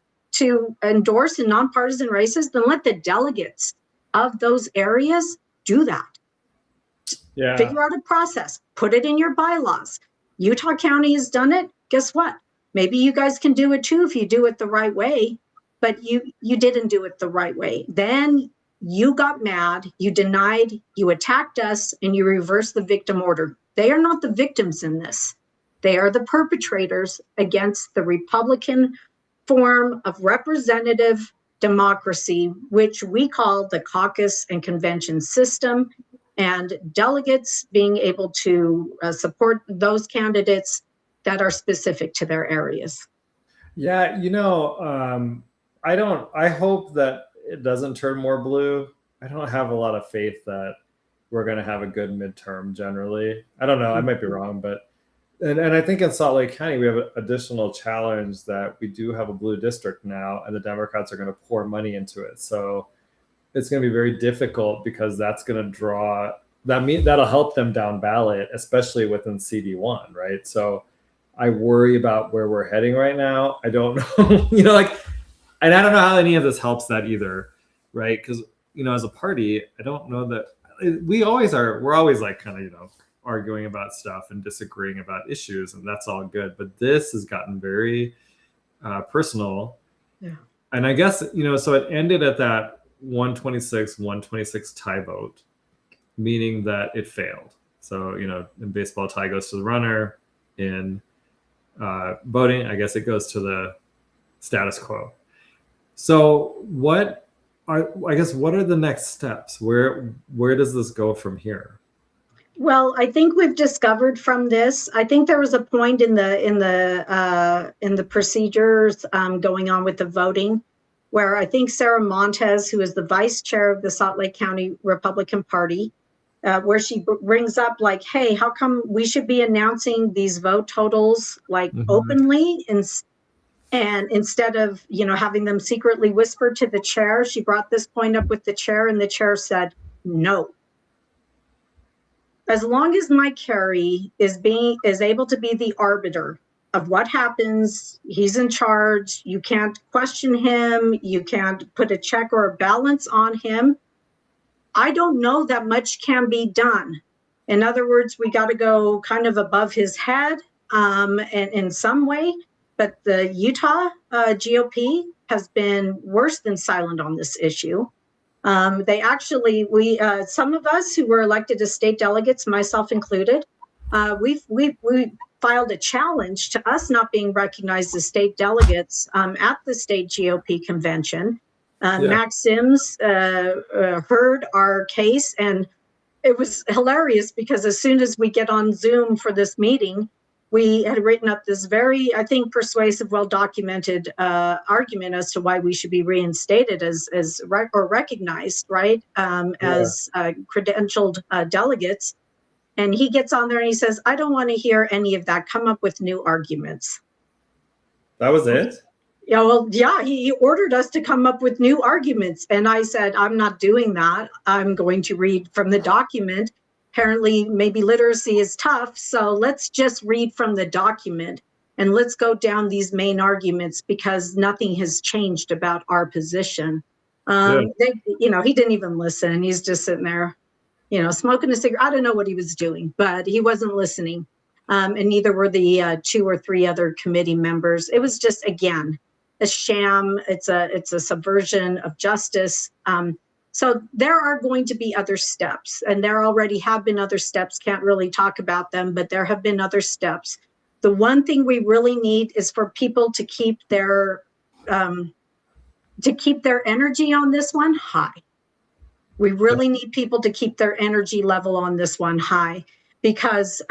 endorse in nonpartisan races, then let the delegates of those areas do that. Yeah. Figure out a process, put it in your bylaws. Utah County has done it. Guess what? Maybe you guys can do it too if you do it the right way, but you didn't do it the right way. Then you got mad, you denied, you attacked us, and you reversed the victim order. They are not the victims in this. They are the perpetrators against the Republican form of representative democracy, which we call the caucus and convention system, and delegates being able to support those candidates that are specific to their areas. Yeah, I hope that it doesn't turn more blue. I don't have a lot of faith that we're going to have a good midterm generally. I don't know, I might be wrong, but and I think in Salt Lake County, we have an additional challenge that we do have a blue district now, and the Democrats are going to pour money into it. So it's going to be very difficult because that's going to that'll help them down ballot, especially within CD1, right? So I worry about where we're heading right now. I don't know, and I don't know how any of this helps that either, right? Because, as a party, I don't know that we're always like kind of, arguing about stuff and disagreeing about issues, and that's all good. But this has gotten very personal. Yeah. And I guess, so it ended at that 126 tie vote, meaning that it failed. So, in baseball, tie goes to the runner. In voting, I guess it goes to the status quo. So what are the next steps? Where does this go from here? Well, I think we've discovered from this. I think there was a point in the procedures going on with the voting, where I think Sarah Montez, who is the vice chair of the Salt Lake County Republican Party, where she brings up like, hey, how come we should be announcing these vote totals like openly, and instead of having them secretly whispered to the chair. She brought this point up with the chair, and the chair said no. As long as Mike Carey is able to be the arbiter of what happens, he's in charge. You can't question him. You can't put a check or a balance on him. I don't know that much can be done. In other words, we got to go kind of above his head in some way. But the Utah GOP has been worse than silent on this issue. Some of us who were elected as state delegates, myself included, we filed a challenge to us not being recognized as state delegates at the state GOP convention. Max Sims heard our case, and it was hilarious because as soon as we get on Zoom for this meeting, we had written up this very, I think, persuasive, well-documented argument as to why we should be reinstated or recognized, right, as credentialed delegates. And he gets on there and he says, I don't want to hear any of that. Come up with new arguments. That was it? Yeah, well, yeah, he ordered us to come up with new arguments. And I said, I'm not doing that. I'm going to read from the document. Apparently, maybe literacy is tough. So let's just read from the document and let's go down these main arguments because nothing has changed about our position. He didn't even listen. He's just sitting there, smoking a cigarette. I don't know what he was doing, but he wasn't listening. And neither were the 2 or 3 other committee members. It was just, again, a sham. It's a subversion of justice. So there are going to be other steps, and there already have been other steps. Can't really talk about them, but there have been other steps. The one thing we really need is for people to keep their energy on this one high. We really need people to keep their energy level on this one high, because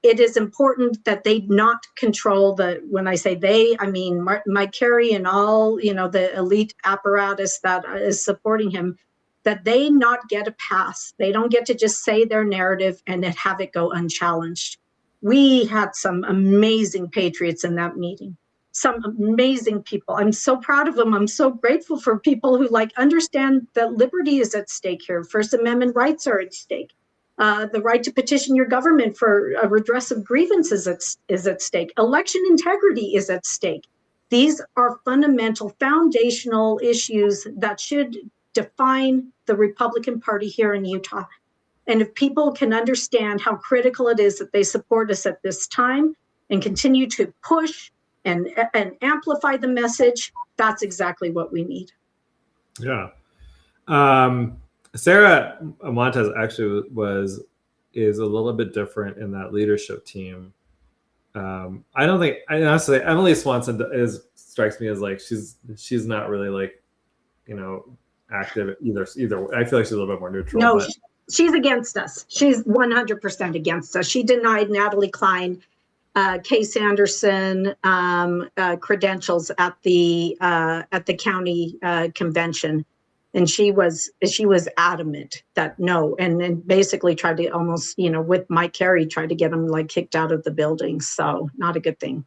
it is important that they not control when I say they, I mean Mike Carey and all, the elite apparatus that is supporting him, that they not get a pass. They don't get to just say their narrative and then have it go unchallenged. We had some amazing patriots in that meeting. Some amazing people. I'm so proud of them. I'm so grateful for people who understand that liberty is at stake here. First Amendment rights are at stake. The right to petition your government for a redress of grievances is at stake. Election integrity is at stake. These are fundamental, foundational issues that should define the Republican Party here in Utah. And if people can understand how critical it is that they support us at this time and continue to push and amplify the message, that's exactly what we need. Yeah. Sarah Montes actually is a little bit different in that leadership team. Honestly, Emily Swanson strikes me as she's not really active either. I feel like she's a little bit more neutral. No, she's against us. She's 100% against us. She denied Natalie Klein, Kay Sanderson credentials at the county convention. And she was adamant that no, and then basically tried to almost, with Mike Carey, tried to get him kicked out of the building. So not a good thing.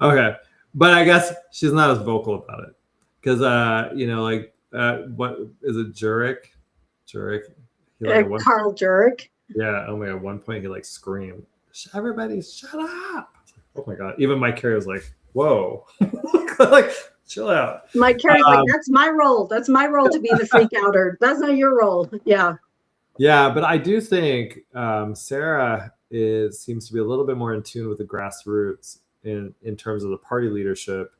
Okay. But I guess she's not as vocal about it. Because, what is it, Jurek? Carl Jurek. Yeah. Oh my God. At one point he screamed, everybody shut up. Oh my God. Even Mike Carey was like, whoa. Chill out. Mike Carey's that's my role. That's my role to be the freak outer. That's not your role. Yeah. Yeah, but I do think Sarah seems to be a little bit more in tune with the grassroots in terms of the party leadership.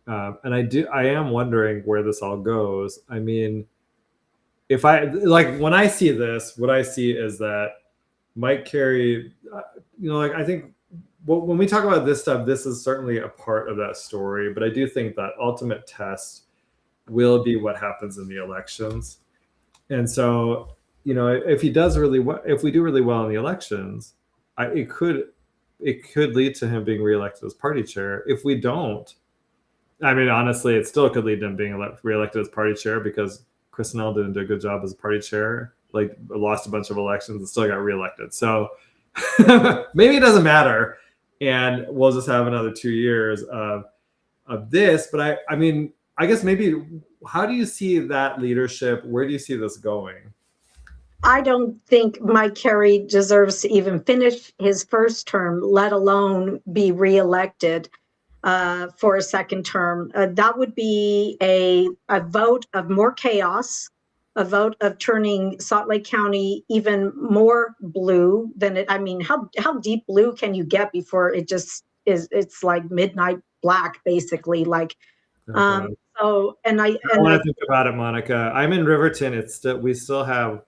And I am wondering where this all goes. I mean, when I see this, what I see is that Mike Carey, I think when we talk about this stuff, this is certainly a part of that story. But I do think that ultimate test will be what happens in the elections. And so, if he does really well, if we do really well in the elections, it could lead to him being reelected as party chair. If we don't, I mean, honestly, it still could lead to him being reelected as party chair because Chris Nell didn't do a good job as party chair. Lost a bunch of elections and still got reelected. So maybe it doesn't matter. And we'll just have another 2 years of this. But I mean, I guess maybe, how do you see that leadership? Where do you see this going? I don't think Mike Carey deserves to even finish his first term, let alone be reelected for a second term. That would be a vote of more chaos, a vote of turning Salt Lake County even more blue than it. I mean, how deep blue can you get before it just is? It's like midnight black, basically. So, and I want to think about it, Monica. I'm in Riverton. We still have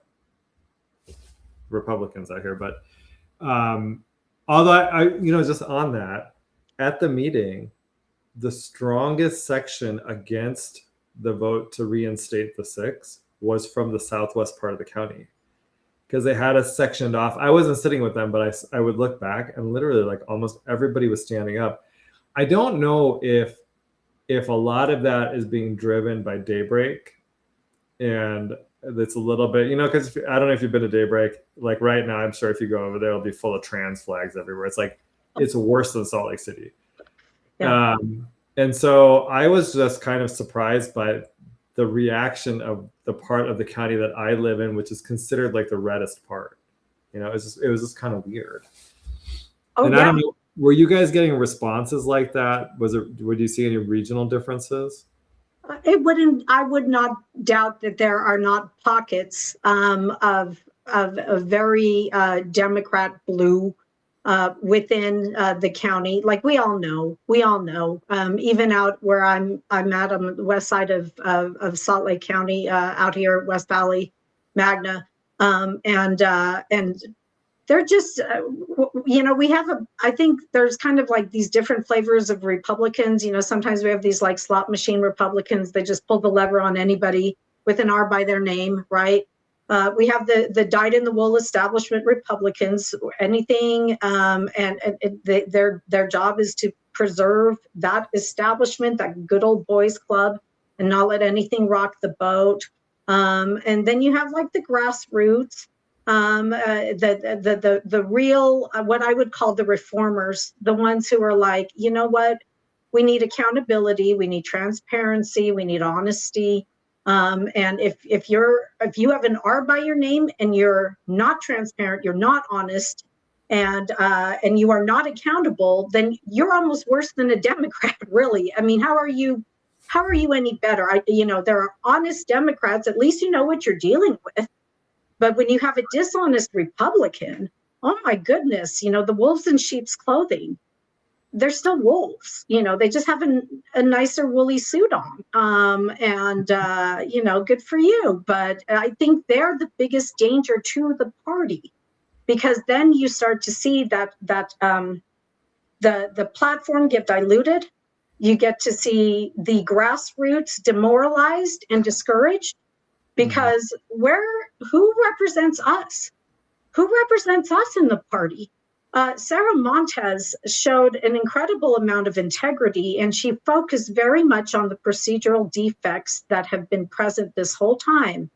Republicans out here, but although just on that, at the meeting, the strongest section against the vote to reinstate the 6 was from the southwest part of the county. because they had us sectioned off. I wasn't sitting with them, but I would look back and literally like almost everybody was standing up. I don't know if a lot of that is being driven by Daybreak, and it's a little bit, because I don't know if you've been to Daybreak. Like right now, I'm sure if you go over there, it'll be full of trans flags everywhere. It's like, it's worse than Salt Lake City. Yeah. And so I was just kind of surprised by the reaction of the part of the county that I live in, which is considered like the reddest part. It was just kind of weird. Oh, and yeah. I don't know, were you guys getting responses like that? Would you see any regional differences? I would not doubt that there are not pockets of a very Democrat blue within the county. Like we all know, even out where I'm at on the west side of Salt Lake County, out here, West Valley, Magna, and they're just, we have I think there's kind of like these different flavors of Republicans. Sometimes we have these like slot machine Republicans. They just pull the lever on anybody with an R by their name, right? We have the dyed-in-the-wool establishment Republicans. Anything, their job is to preserve that establishment, that good old boys club, and not let anything rock the boat. And then you have like the grassroots, the real, what I would call the reformers, the ones who are like, you know what, we need accountability, we need transparency, we need honesty. And if you have an R by your name and you're not transparent, you're not honest, and you are not accountable, then you're almost worse than a Democrat, really. I mean, how are you any better? There are honest Democrats, at least you know what you're dealing with. But when you have a dishonest Republican, oh my goodness, the wolves in sheep's clothing, they're still wolves. They just have a nicer woolly suit on. Good for you. But I think they're the biggest danger to the party, because then you start to see that the platform get diluted. You get to see the grassroots demoralized and discouraged. Because who represents us? Who represents us in the party? Sarah Montez showed an incredible amount of integrity, and she focused very much on the procedural defects that have been present this whole time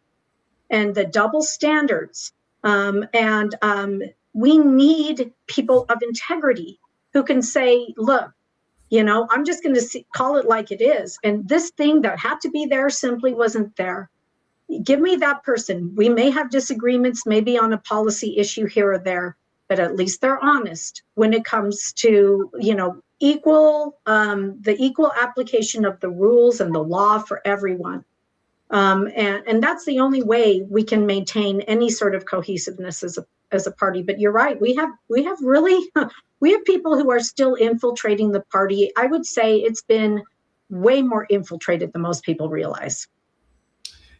and the double standards. We need people of integrity who can say, look, I'm just going to call it like it is. And this thing that had to be there simply wasn't there. Give me that person. We may have disagreements, maybe on a policy issue here or there, but at least they're honest when it comes to, the equal application of the rules and the law for everyone. And that's the only way we can maintain any sort of cohesiveness as a party. But you're right. We have people who are still infiltrating the party. I would say it's been way more infiltrated than most people realize.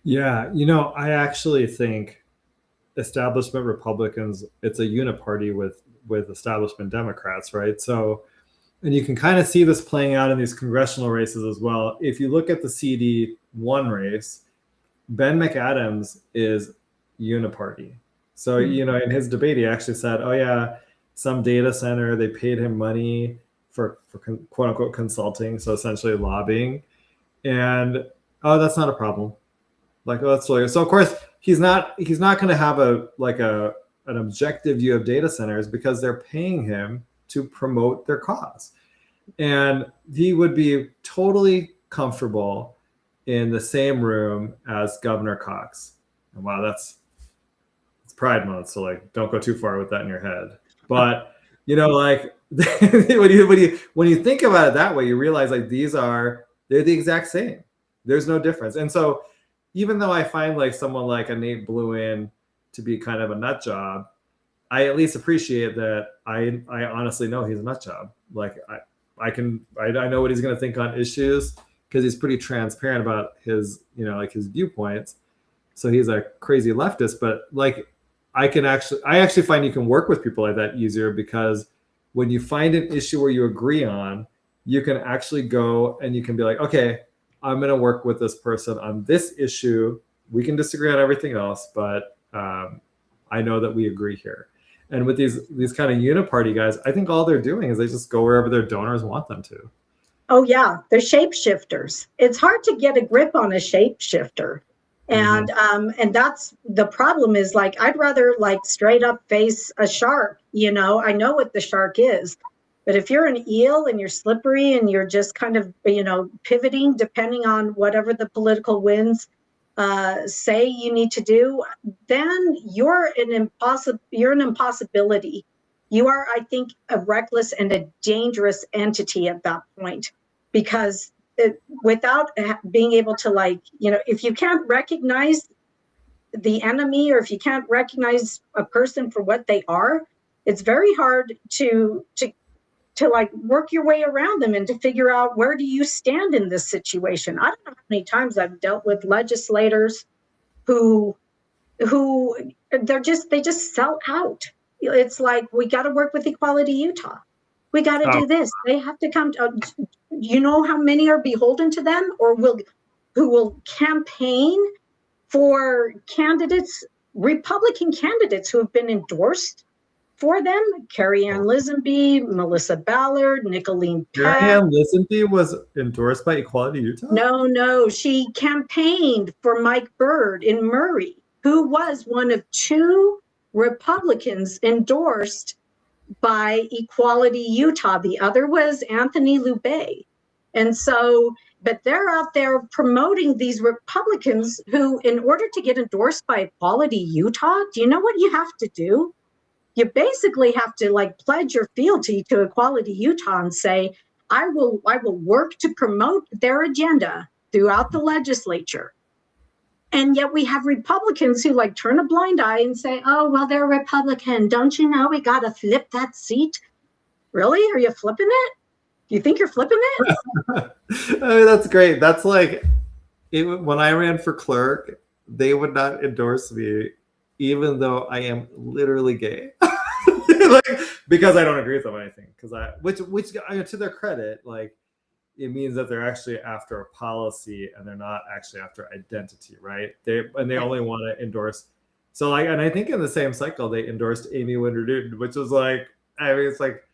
Yeah, I actually think establishment Republicans, it's a uniparty with establishment Democrats, right? So, and you can kind of see this playing out in these congressional races as well. If you look at the CD1 race, Ben McAdams is uniparty. So, in his debate, he actually said, oh yeah, some data center, they paid him money for quote unquote consulting, so essentially lobbying. And, oh, that's not a problem. Like, oh, that's so of course he's not going to have an objective view of data centers because they're paying him to promote their cause, and he would be totally comfortable in the same room as Governor Cox. And wow, it's Pride Month, so like don't go too far with that in your head. But like when you think about it that way, you realize like they're the exact same. There's no difference, and so. Even though I find like someone like a Nate Bluin to be kind of a nut job, I at least appreciate that I honestly know he's a nut job. Like I know what he's going to think on issues because he's pretty transparent about his, like his viewpoints. So he's a crazy leftist, but like I actually find you can work with people like that easier, because when you find an issue where you agree on, you can actually go and you can be like, okay, I'm going to work with this person on this issue. We can disagree on everything else, but I I know that we agree here. And with these kind of uniparty guys, I think all they're doing is they just go wherever their donors want them to. Oh yeah, they're shapeshifters. It's hard to get a grip on a shapeshifter. And and that's the problem is like, I'd rather like straight up face a shark, you know, I know what the shark is, but if you're an eel and you're slippery and you're just kind of, you know, pivoting depending on whatever the political winds say you need to do, then you're an impossibility. You are, I think, a reckless and a dangerous entity at that point, because without being able to, like, you know, if you can't recognize the enemy, or if you can't recognize a person for what they are, it's very hard to like work your way around them and to figure out, where do you stand in this situation? I don't know how many times I've dealt with legislators who they just sell out. It's like, we got to work with Equality Utah. We got to do this. They have to come to, you know how many are beholden to them, or who will campaign for candidates, Republican candidates who have been endorsed for them? Carrie Ann Lisenby, Melissa Ballard, Nicolene Peck. Carrie Ann Lisenby was endorsed by Equality Utah? No, she campaigned for Mike Byrd in Murray, who was one of 2 Republicans endorsed by Equality Utah. The other was Anthony Lubay. And so, but they're out there promoting these Republicans who, in order to get endorsed by Equality Utah, do you know what you have to do? You basically have to like pledge your fealty to Equality Utah and say, I will work to promote their agenda throughout the legislature. And yet we have Republicans who like turn a blind eye and say, oh, well, they're Republican. Don't you know we got to flip that seat? Really? Are you flipping it? You think you're flipping it? I mean, that's great. That's like, when I ran for clerk, they would not endorse me, even though I am literally gay. Like, because I don't agree with them or anything. Which to their credit, like, it means that they're actually after a policy and they're not actually after identity, right? They only want to endorse. So like, and I think in the same cycle they endorsed Amy Winder Newton, which was like, I mean, it's like,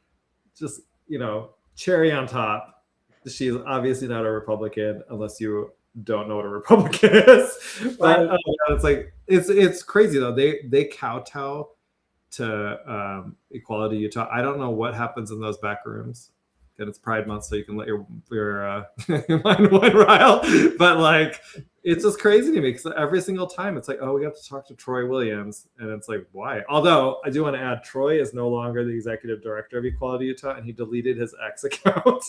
just, you know, cherry on top. She's obviously not a Republican unless you don't know what a Republican is. But it's like, it's crazy though. They kowtow to Equality Utah. I don't know what happens in those back rooms. And it's Pride Month, so you can let your mind wander rile. But like, it's just crazy to me, because every single time it's like, oh, we have to talk to Troy Williams, and it's like, why? Although I do want to add, Troy is no longer the executive director of Equality Utah, and he deleted his X account.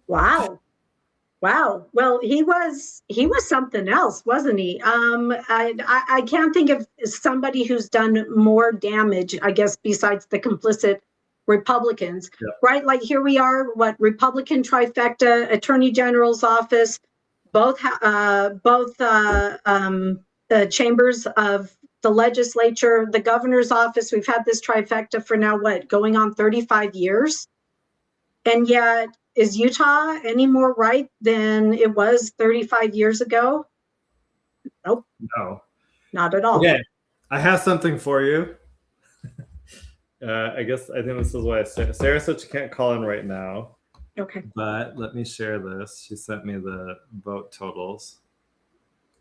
Wow. Well, he was something else, wasn't he? I can't think of somebody who's done more damage, I guess, besides the complicit Republicans, right? Like, here we are, Republican trifecta, Attorney General's office, both the chambers of the legislature, the governor's office. We've had this trifecta for now, going on 35 years. And yet, is Utah any more right than it was 35 years ago? Nope. No. Not at all. Okay, I have something for you. I think this is why Sarah said she can't call in right now. Okay. But let me share this. She sent me the vote totals.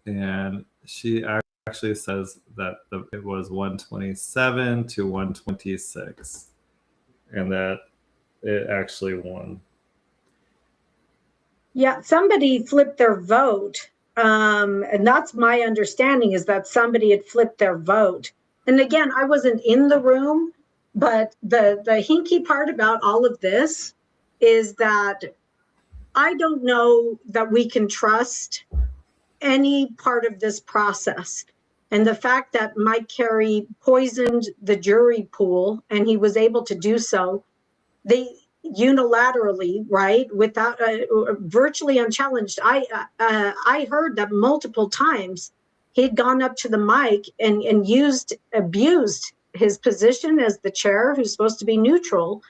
And she actually says that it was 127 to 126. And that it actually won. Yeah, somebody flipped their vote. And that's my understanding, is that somebody had flipped their vote. And again, I wasn't in the room. But the hinky part about all of this is that I don't know that we can trust any part of this process. And the fact that Mike Carey poisoned the jury pool, and he was able to do so, they unilaterally, right, without virtually unchallenged. I heard that multiple times he'd gone up to the mic and abused his position as the chair, who's supposed to be neutral,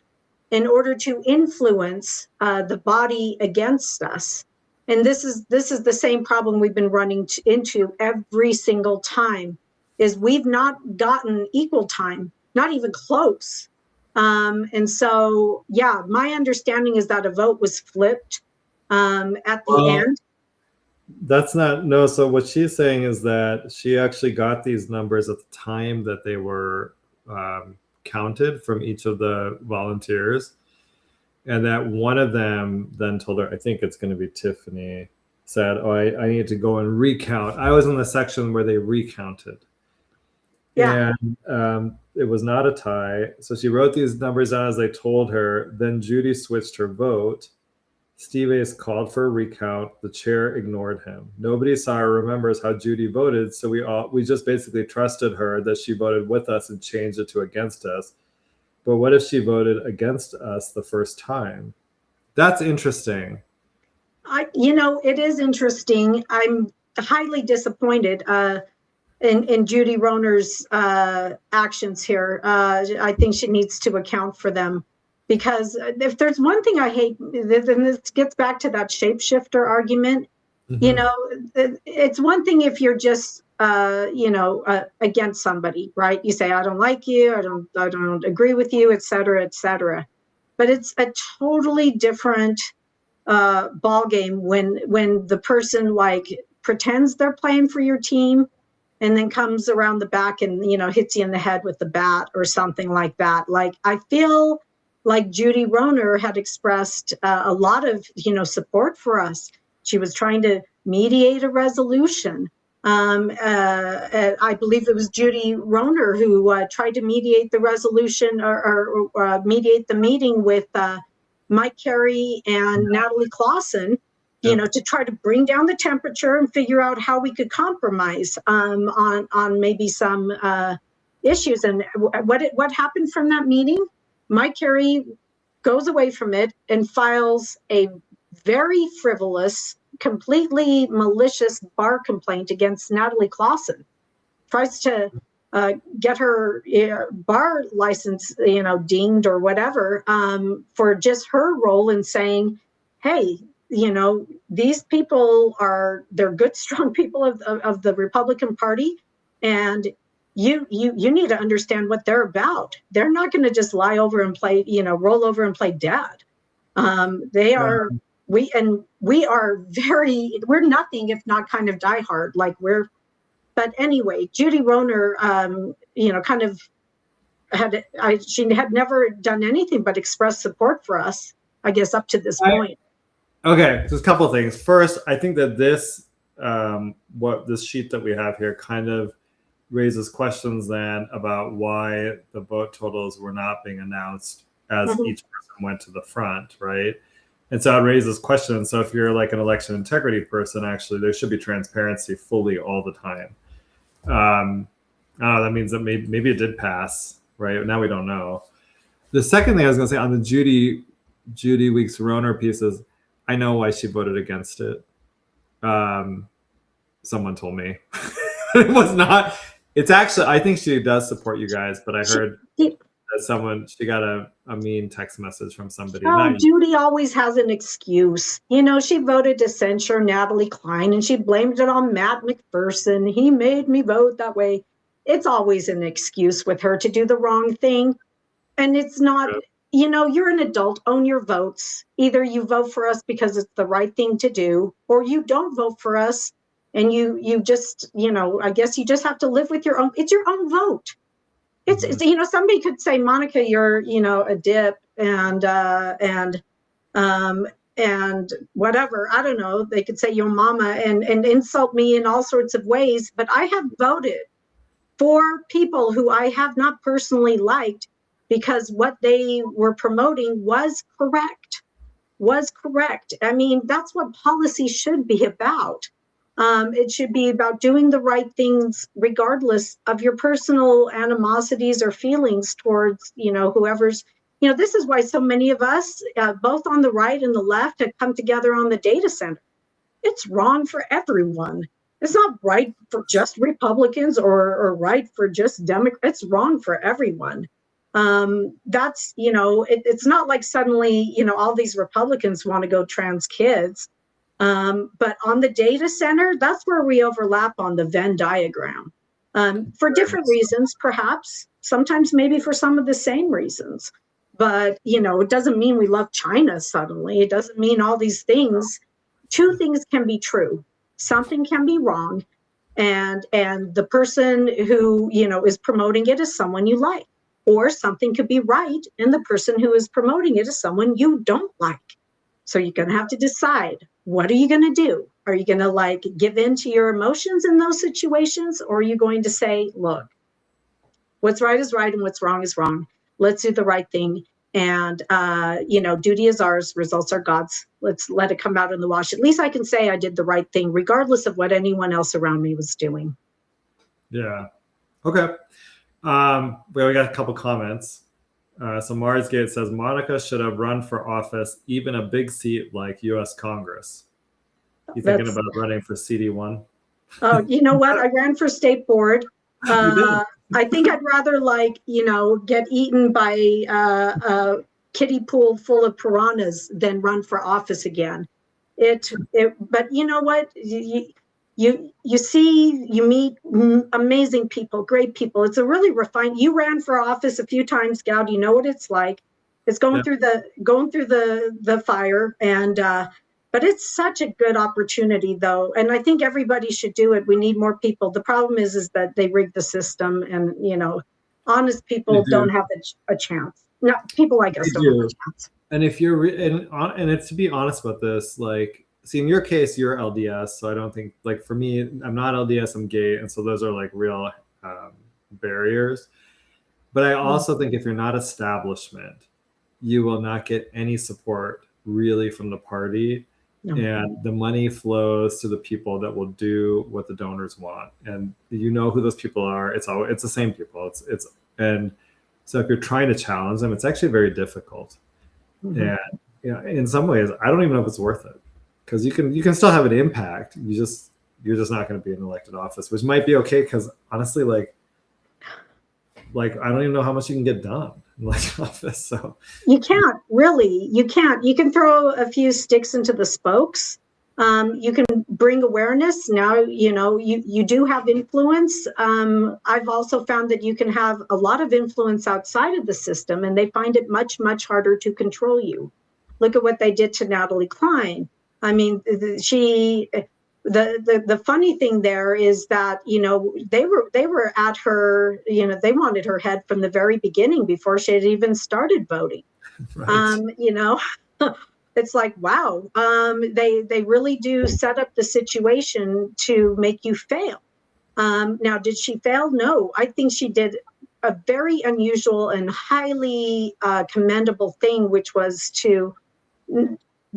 in order to influence the body against us. And this is the same problem we've been running into every single time, is we've not gotten equal time, not even close. And so, yeah, my understanding is that a vote was flipped at the end. That's not, no. So what she's saying is that she actually got these numbers at the time that they were counted from each of the volunteers. And that one of them then told her, I think it's going to be Tiffany, said, oh, I need to go and recount. I was in the section where they recounted. Yeah. And it was not a tie. So she wrote these numbers down as they told her. Then Judy switched her vote. Steve Ace called for a recount. The chair ignored him. Nobody saw or remembers how Judy voted, so we just basically trusted her that she voted with us and changed it to against us. But what if she voted against us the first time? That's interesting. It is interesting. I'm highly disappointed in Judy Rohner's actions here. I think she needs to account for them. Because if there's one thing I hate, and this gets back to that shapeshifter argument, it's one thing if you're just, against somebody, right? You say, I don't like you, I don't agree with you, et cetera, et cetera. But it's a totally different ball game when the person like pretends they're playing for your team and then comes around the back and, hits you in the head with the bat or something like that. Like, I feel like Judy Rohner had expressed a lot of, support for us. She was trying to mediate a resolution. I believe it was Judy Rohner who tried to mediate the resolution or mediate the meeting with Mike Carey and Natalie Clausen, to try to bring down the temperature and figure out how we could compromise on maybe some issues. And what happened from that meeting? Mike Carey goes away from it and files a very frivolous, completely malicious bar complaint against Natalie Clausen. Tries to get her bar license, dinged or whatever, for just her role in saying, hey, these people they're good, strong people of the Republican Party, and you need to understand what they're about. They're not going to just lie over and play, roll over and play dead. They are, we're nothing if not kind of diehard. But anyway, Judy Rohner, kind of she had never done anything but express support for us, I guess, up to this point. Okay, so a couple of things. First, I think that this sheet that we have here kind of raises questions then about why the vote totals were not being announced as each person went to the front, right? And so it raises questions. So if you're like an election integrity person, actually, there should be transparency fully all the time. That means that maybe it did pass, right? Now we don't know. The second thing I was going to say on the Judy Weeks Rohner piece is, I know why she voted against it. Someone told me. It was not. It's actually, I think she does support you guys, but I heard that she got a mean text message from somebody. Oh, Judy always has an excuse. She voted to censure Natalie Klein and she blamed it on Matt McPherson. He made me vote that way. It's always an excuse with her to do the wrong thing. And it's not, you're an adult, own your votes. Either you vote for us because it's the right thing to do, or you don't vote for us. And you just, I guess you just have to live with it's your own vote. It's somebody could say, Monica, you're, a dip and whatever. I don't know. They could say your mama and insult me in all sorts of ways. But I have voted for people who I have not personally liked because what they were promoting was correct. I mean, that's what policy should be about. It should be about doing the right things regardless of your personal animosities or feelings towards, whoever's, this is why so many of us, both on the right and the left, have come together on the data center. It's wrong for everyone. It's not right for just Republicans or right for just Democrats. It's wrong for everyone. That's, it's not like suddenly, all these Republicans want to go trans kids. But on the data center, that's where we overlap on the Venn diagram. for different reasons, perhaps, sometimes maybe for some of the same reasons. But, it doesn't mean we love China suddenly. It doesn't mean all these things. Two things can be true. Something can be wrong. And the person who, is promoting it is someone you like. Or something could be right, and the person who is promoting it is someone you don't like. So you're going to have to decide, what are you going to do? Are you going to give in to your emotions in those situations? Or are you going to say, look, what's right is right and what's wrong is wrong. Let's do the right thing. And, duty is ours, results are God's. Let's let it come out in the wash. At least I can say I did the right thing, regardless of what anyone else around me was doing. Yeah. Okay. Well, we got a couple comments. So Marsgate says Monica should have run for office, even a big seat like U.S. Congress. You thinking about running for CD1? Oh, you know what? I ran for state board. I think I'd rather get eaten by a kiddie pool full of piranhas than run for office again. But you know what? You meet amazing people, great people. It's a really refined. You ran for office a few times, Goud. You know what it's like. It's going through the fire, and but it's such a good opportunity, though, and I think everybody should do it. We need more people. The problem is that they rig the system, and honest people don't have a chance. No, people like us don't have a chance. And if you're and it's to be honest about this, see, in your case, you're LDS, so I don't think, for me, I'm not LDS, I'm gay, and so those are real barriers. But I also think if you're not establishment, you will not get any support really from the party. No. And the money flows to the people that will do what the donors want, and who those people are. It's the same people. And so if you're trying to challenge them, it's actually very difficult. Mm-hmm. And in some ways, I don't even know if it's worth it, because you can still have an impact. You're just not going to be in elected office, which might be okay, because honestly, I don't even know how much you can get done in elected office. So you can't really. You can't. You can throw a few sticks into the spokes. You can bring awareness. Now you do have influence. I've also found that you can have a lot of influence outside of the system, and they find it much, much harder to control you. Look at what they did to Natalie Klein. I mean, the funny thing there is that, they were at her, they wanted her head from the very beginning, before she had even started voting. Right. It's like, wow, they really do set up the situation to make you fail. Now, did she fail? No, I think she did a very unusual and highly commendable thing, which was to,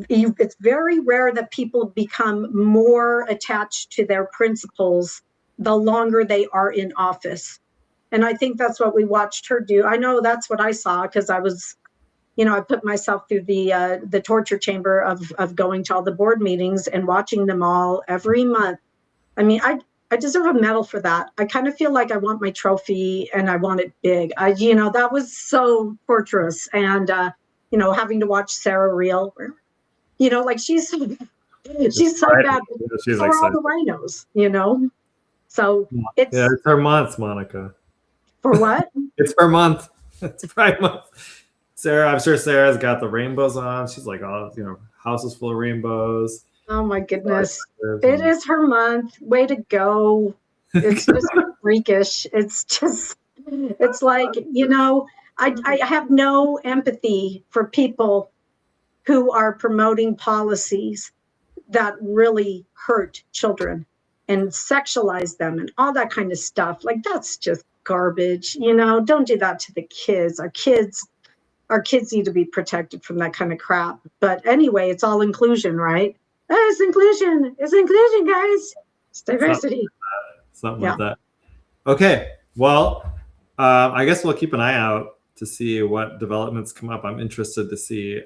it's very rare that people become more attached to their principles the longer they are in office. And I think that's what we watched her do. I know that's what I saw, because I was, I put myself through the torture chamber of going to all the board meetings and watching them all every month. I mean, I deserve a medal for that. I kind of feel like I want my trophy, and I want it big. That was so torturous. And, having to watch Sarah Reel, she's so bad. She's so are all the rhinos, So it's her month, Monica. For what? It's her month. It's Pride Month. Sarah, I'm sure Sarah's got the rainbows on. She's like, house is full of rainbows. Oh my goodness. It is her month. Way to go. It's just freakish. It's like, I have no empathy for people who are promoting policies that really hurt children and sexualize them and all that kind of stuff. That's just garbage. Don't do that to the kids. Our kids need to be protected from that kind of crap. But anyway, it's all inclusion, right? It's inclusion. It's inclusion, guys. It's diversity. Something like that. Okay. Well, I guess we'll keep an eye out to see what developments come up. I'm interested to see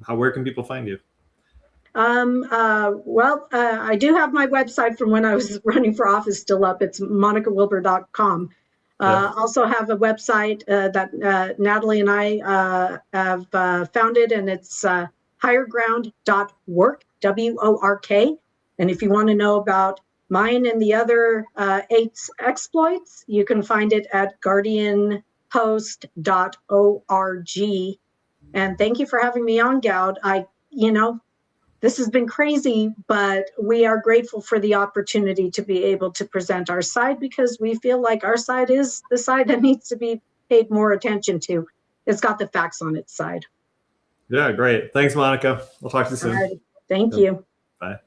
where can people find you? I do have my website from when I was running for office still up. It's monicawilbur.com. Also have a website that Natalie and I have founded, and it's higherground.work, WORK. And if you want to know about Mine and the other 8 exploits, you can find it at guardianpost.org. And thank you for having me on, Goud. This has been crazy, but we are grateful for the opportunity to be able to present our side, because we feel like our side is the side that needs to be paid more attention to. It's got the facts on its side. Yeah, great. Thanks, Monica. We'll talk to you soon. All right. Thank you. Bye.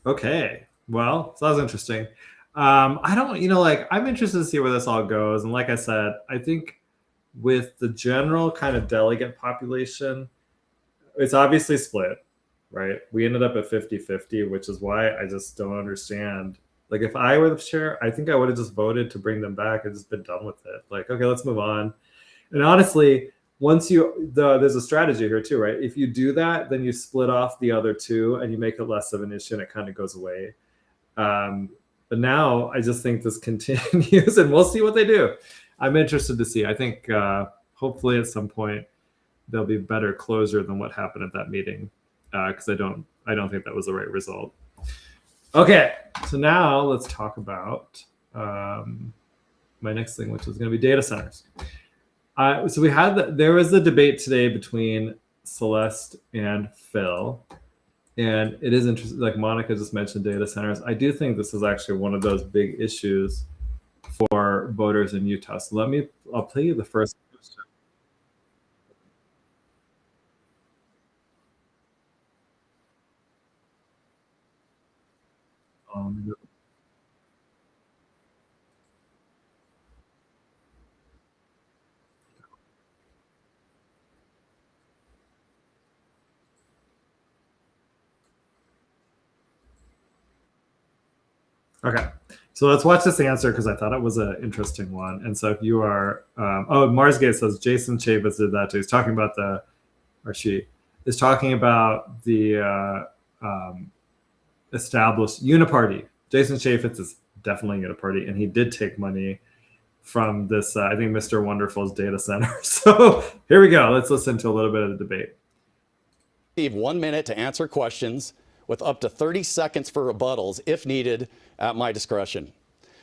Okay. Well, so that was interesting. I don't, I'm interested to see where this all goes. And like I said, I think with the general kind of delegate population, it's obviously split, right? We ended up at 50-50, which is why I just don't understand. Like, if I were the chair, I think I would have just voted to bring them back and just been done with it. Like, okay, let's move on. And honestly, there's a strategy here too, right? If you do that, then you split off the other two and you make it less of an issue and it kind of goes away. But now I just think this continues and we'll see what they do. I'm interested to see. I think hopefully at some point there'll be better closure than what happened at that meeting, because I don't think that was the right result. Okay, so now let's talk about my next thing, which is going to be data centers. So there was a debate today between Celeste and Phil, and it is interesting. Like Monica just mentioned, data centers. I do think this is actually one of those big issues for voters in Utah. So I'll play you the first question. Okay, so let's watch this answer because I thought it was an interesting one. And so if you are, Marsgate says Jason Chavis did that too. He's talking about she is talking about the established Uniparty. Jason Chaffetz is definitely Uniparty, and he did take money from this, I think, Mr. Wonderful's data center. So here we go. Let's listen to a little bit of the debate. 1 minute to answer questions with up to 30 seconds for rebuttals if needed at my discretion.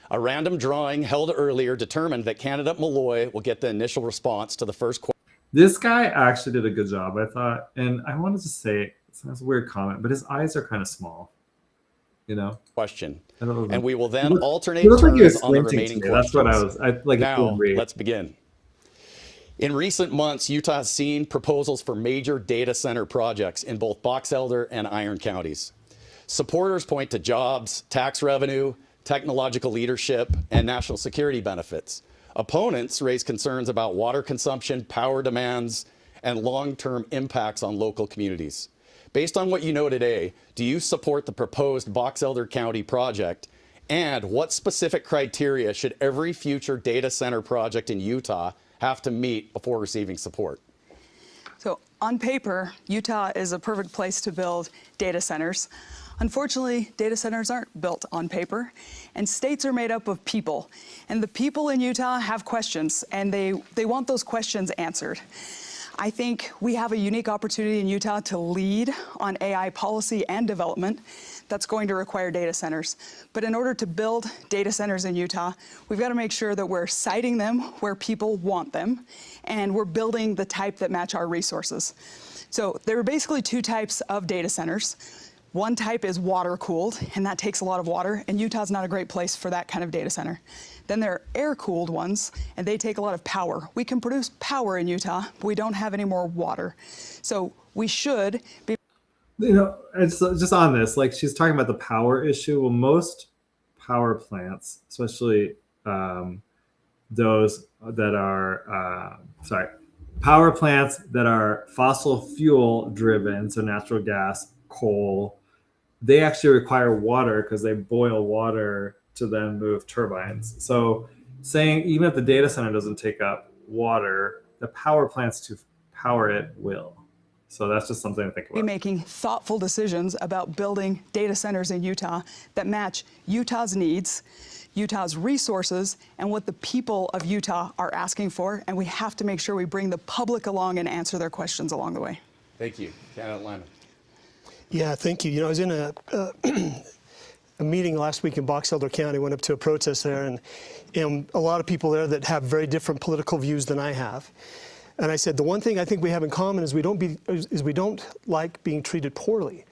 A random drawing held earlier determined that candidate Malloy will get the initial response to the first question. This guy actually did a good job, I thought. And I wanted to say, it's a weird comment, but his eyes are kind of small. Question. And we will then alternate turns on the remaining questions. That's what I like. Now, let's begin. In recent months, Utah has seen proposals for major data center projects in both Box Elder and Iron counties. Supporters point to jobs, tax revenue, technological leadership, and national security benefits. Opponents raise concerns about water consumption, power demands, and long-term impacts on local communities. Based on what you know today, do you support the proposed Box Elder County project? And what specific criteria should every future data center project in Utah have to meet before receiving support? So on paper, Utah is a perfect place to build data centers. Unfortunately, data centers aren't built on paper, and states are made up of people. And the people in Utah have questions, and they want those questions answered. I think we have a unique opportunity in Utah to lead on AI policy and development that's going to require data centers. But in order to build data centers in Utah, we've got to make sure that we're siting them where people want them, and we're building the type that match our resources. So there are basically two types of data centers. One type is water-cooled, and that takes a lot of water, and Utah's not a great place for that kind of data center. Then there are air-cooled ones, and they take a lot of power. We can produce power in Utah, but we don't have any more water. So we should be... It's just on this, like she's talking about the power issue. Well, most power plants, especially those that are, power plants that are fossil fuel driven, so natural gas, coal, they actually require water because they boil water to then move turbines. So saying even if the data center doesn't take up water, the power plants to power it will. So that's just something to think about. Be making thoughtful decisions about building data centers in Utah that match Utah's needs, Utah's resources, and what the people of Utah are asking for. And we have to make sure we bring the public along and answer their questions along the way. Thank you. Candidate Lyman. Yeah, thank you. You know, I was in a meeting last week in Box Elder County, went up to a protest there, and a lot of people there that have very different political views than I have. And I said, the one thing I think we have in common is we don't like being treated poorly.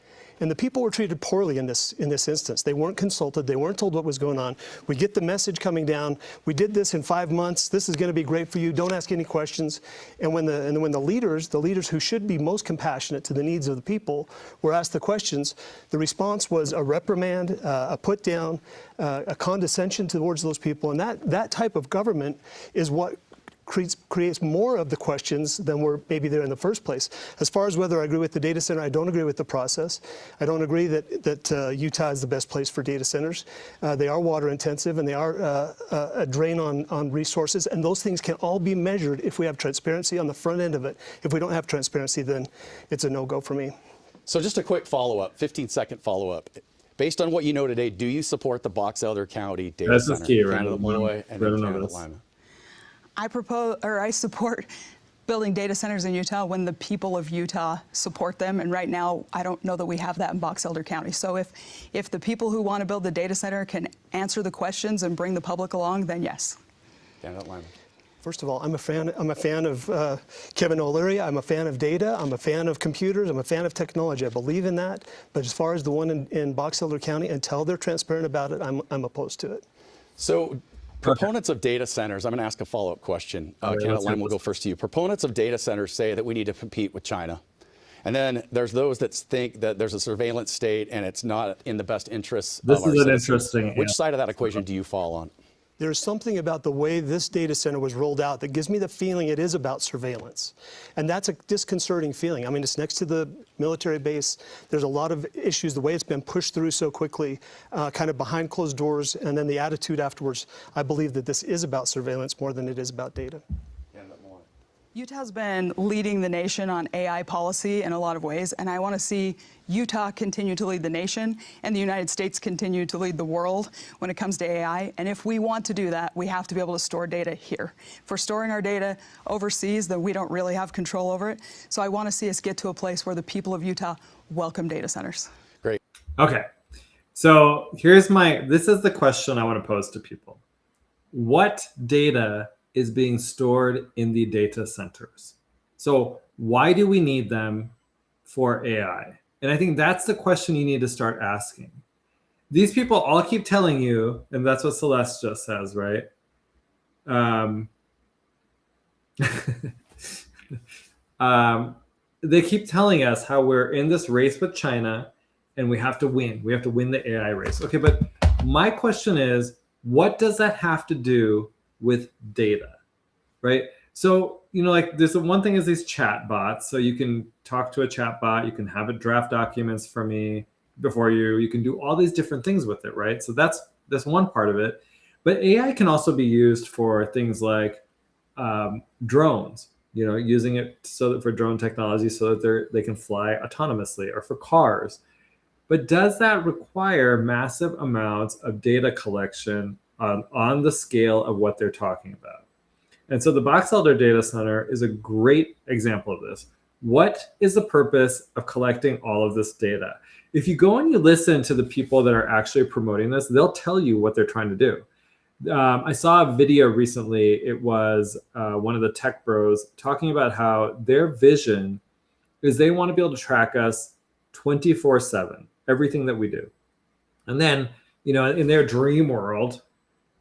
And the people were treated poorly in this instance. They weren't consulted. They weren't told what was going on. We get the message coming down. We did this in 5 months. This is going to be great for you. Don't ask any questions. And when the leaders who should be most compassionate to the needs of the people, were asked the questions, the response was a reprimand, a put down, a condescension towards those people. And that type of government is what creates more of the questions than were maybe there in the first place. As far as whether I agree with the data center, I don't agree with the process. I don't agree that Utah is the best place for data centers. They are water intensive and they are a drain on resources, and those things can all be measured if we have transparency on the front end of it. If we don't have transparency, then it's a no-go for me. So just a quick follow-up, 15-second follow-up. Based on what you know today, do you support the Box Elder County data center? That's key, Canada Moy and Canada Lima. I support building data centers in Utah when the people of Utah support them. And right now, I don't know that we have that in Box Elder County. So if the people who want to build the data center can answer the questions and bring the public along, then yes. Canada Lima. First of all, I'm a fan of Kevin O'Leary. I'm a fan of data. I'm a fan of computers. I'm a fan of technology. I believe in that. But as far as the one in Box Elder County, until they're transparent about it, I'm opposed to it. So proponents of data centers, I'm going to ask a follow-up question. Canada Lima will go first to you. Proponents of data centers say that we need to compete with China. And then there's those that think that there's a surveillance state and it's not in the best interests of our citizens. This is an interesting Which side of that equation do you fall on? There's something about the way this data center was rolled out that gives me the feeling it is about surveillance. And that's a disconcerting feeling. I mean, it's next to the military base. There's a lot of issues, the way it's been pushed through so quickly, kind of behind closed doors, and then the attitude afterwards. I believe that this is about surveillance more than it is about data. Utah's been leading the nation on AI policy in a lot of ways, and I want to see Utah continue to lead the nation and the United States continue to lead the world when it comes to AI. And if we want to do that, we have to be able to store data here. If we're storing our data overseas, then we don't really have control over it. So I want to see us get to a place where the people of Utah welcome data centers. Great. Okay. So this is the question I want to pose to people. What data is being stored in the data centers? So why do we need them for AI? And I think that's the question you need to start asking. These people all keep telling you, and that's what Celeste just says, right? They keep telling us how we're in this race with China and we have to win. We have to win the AI race. Okay, but my question is, what does that have to do with data, right? So, like there's the one thing is these chat bots. So you can talk to a chat bot, you can have it draft documents for me before you can do all these different things with it, right? So that's one part of it. But AI can also be used for things like drones, using it so that for drone technology so that they can fly autonomously, or for cars. But does that require massive amounts of data collection on the scale of what they're talking about? And so the Box Elder Data Center is a great example of this. What is the purpose of collecting all of this data? If you go and you listen to the people that are actually promoting this, they'll tell you what they're trying to do. I saw a video recently. It was one of the tech bros talking about how their vision is they want to be able to track us 24/7, everything that we do. And then, in their dream world,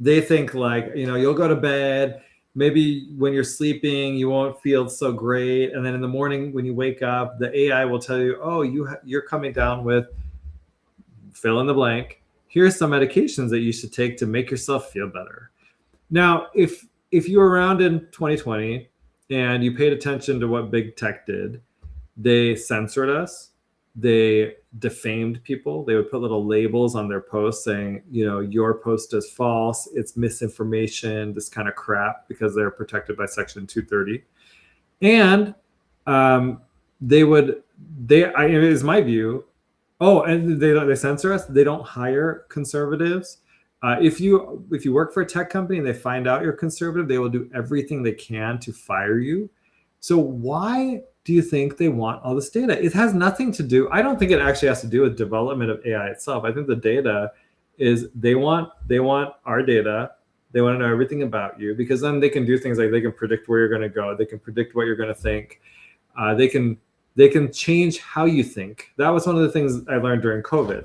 they think like, you'll go to bed, maybe when you're sleeping, you won't feel so great. And then in the morning, when you wake up, the AI will tell you, oh, you're coming down with fill in the blank. Here's some medications that you should take to make yourself feel better. Now, if you were around in 2020 and you paid attention to what big tech did, they censored us. They defamed people. They would put little labels on their posts saying, your post is false, it's misinformation, this kind of crap, because they're protected by Section 230. And it is my view. Oh, and they censor us. They don't hire conservatives. If you work for a tech company and they find out you're conservative, they will do everything they can to fire you. So why do you think they want all this data? It has nothing to do, I don't think it actually has to do with development of AI itself. I think the data is they want our data. They want to know everything about you, because then they can do things like they can predict where you're going to go. They can predict what you're going to think. They can change how you think. That was one of the things I learned during COVID,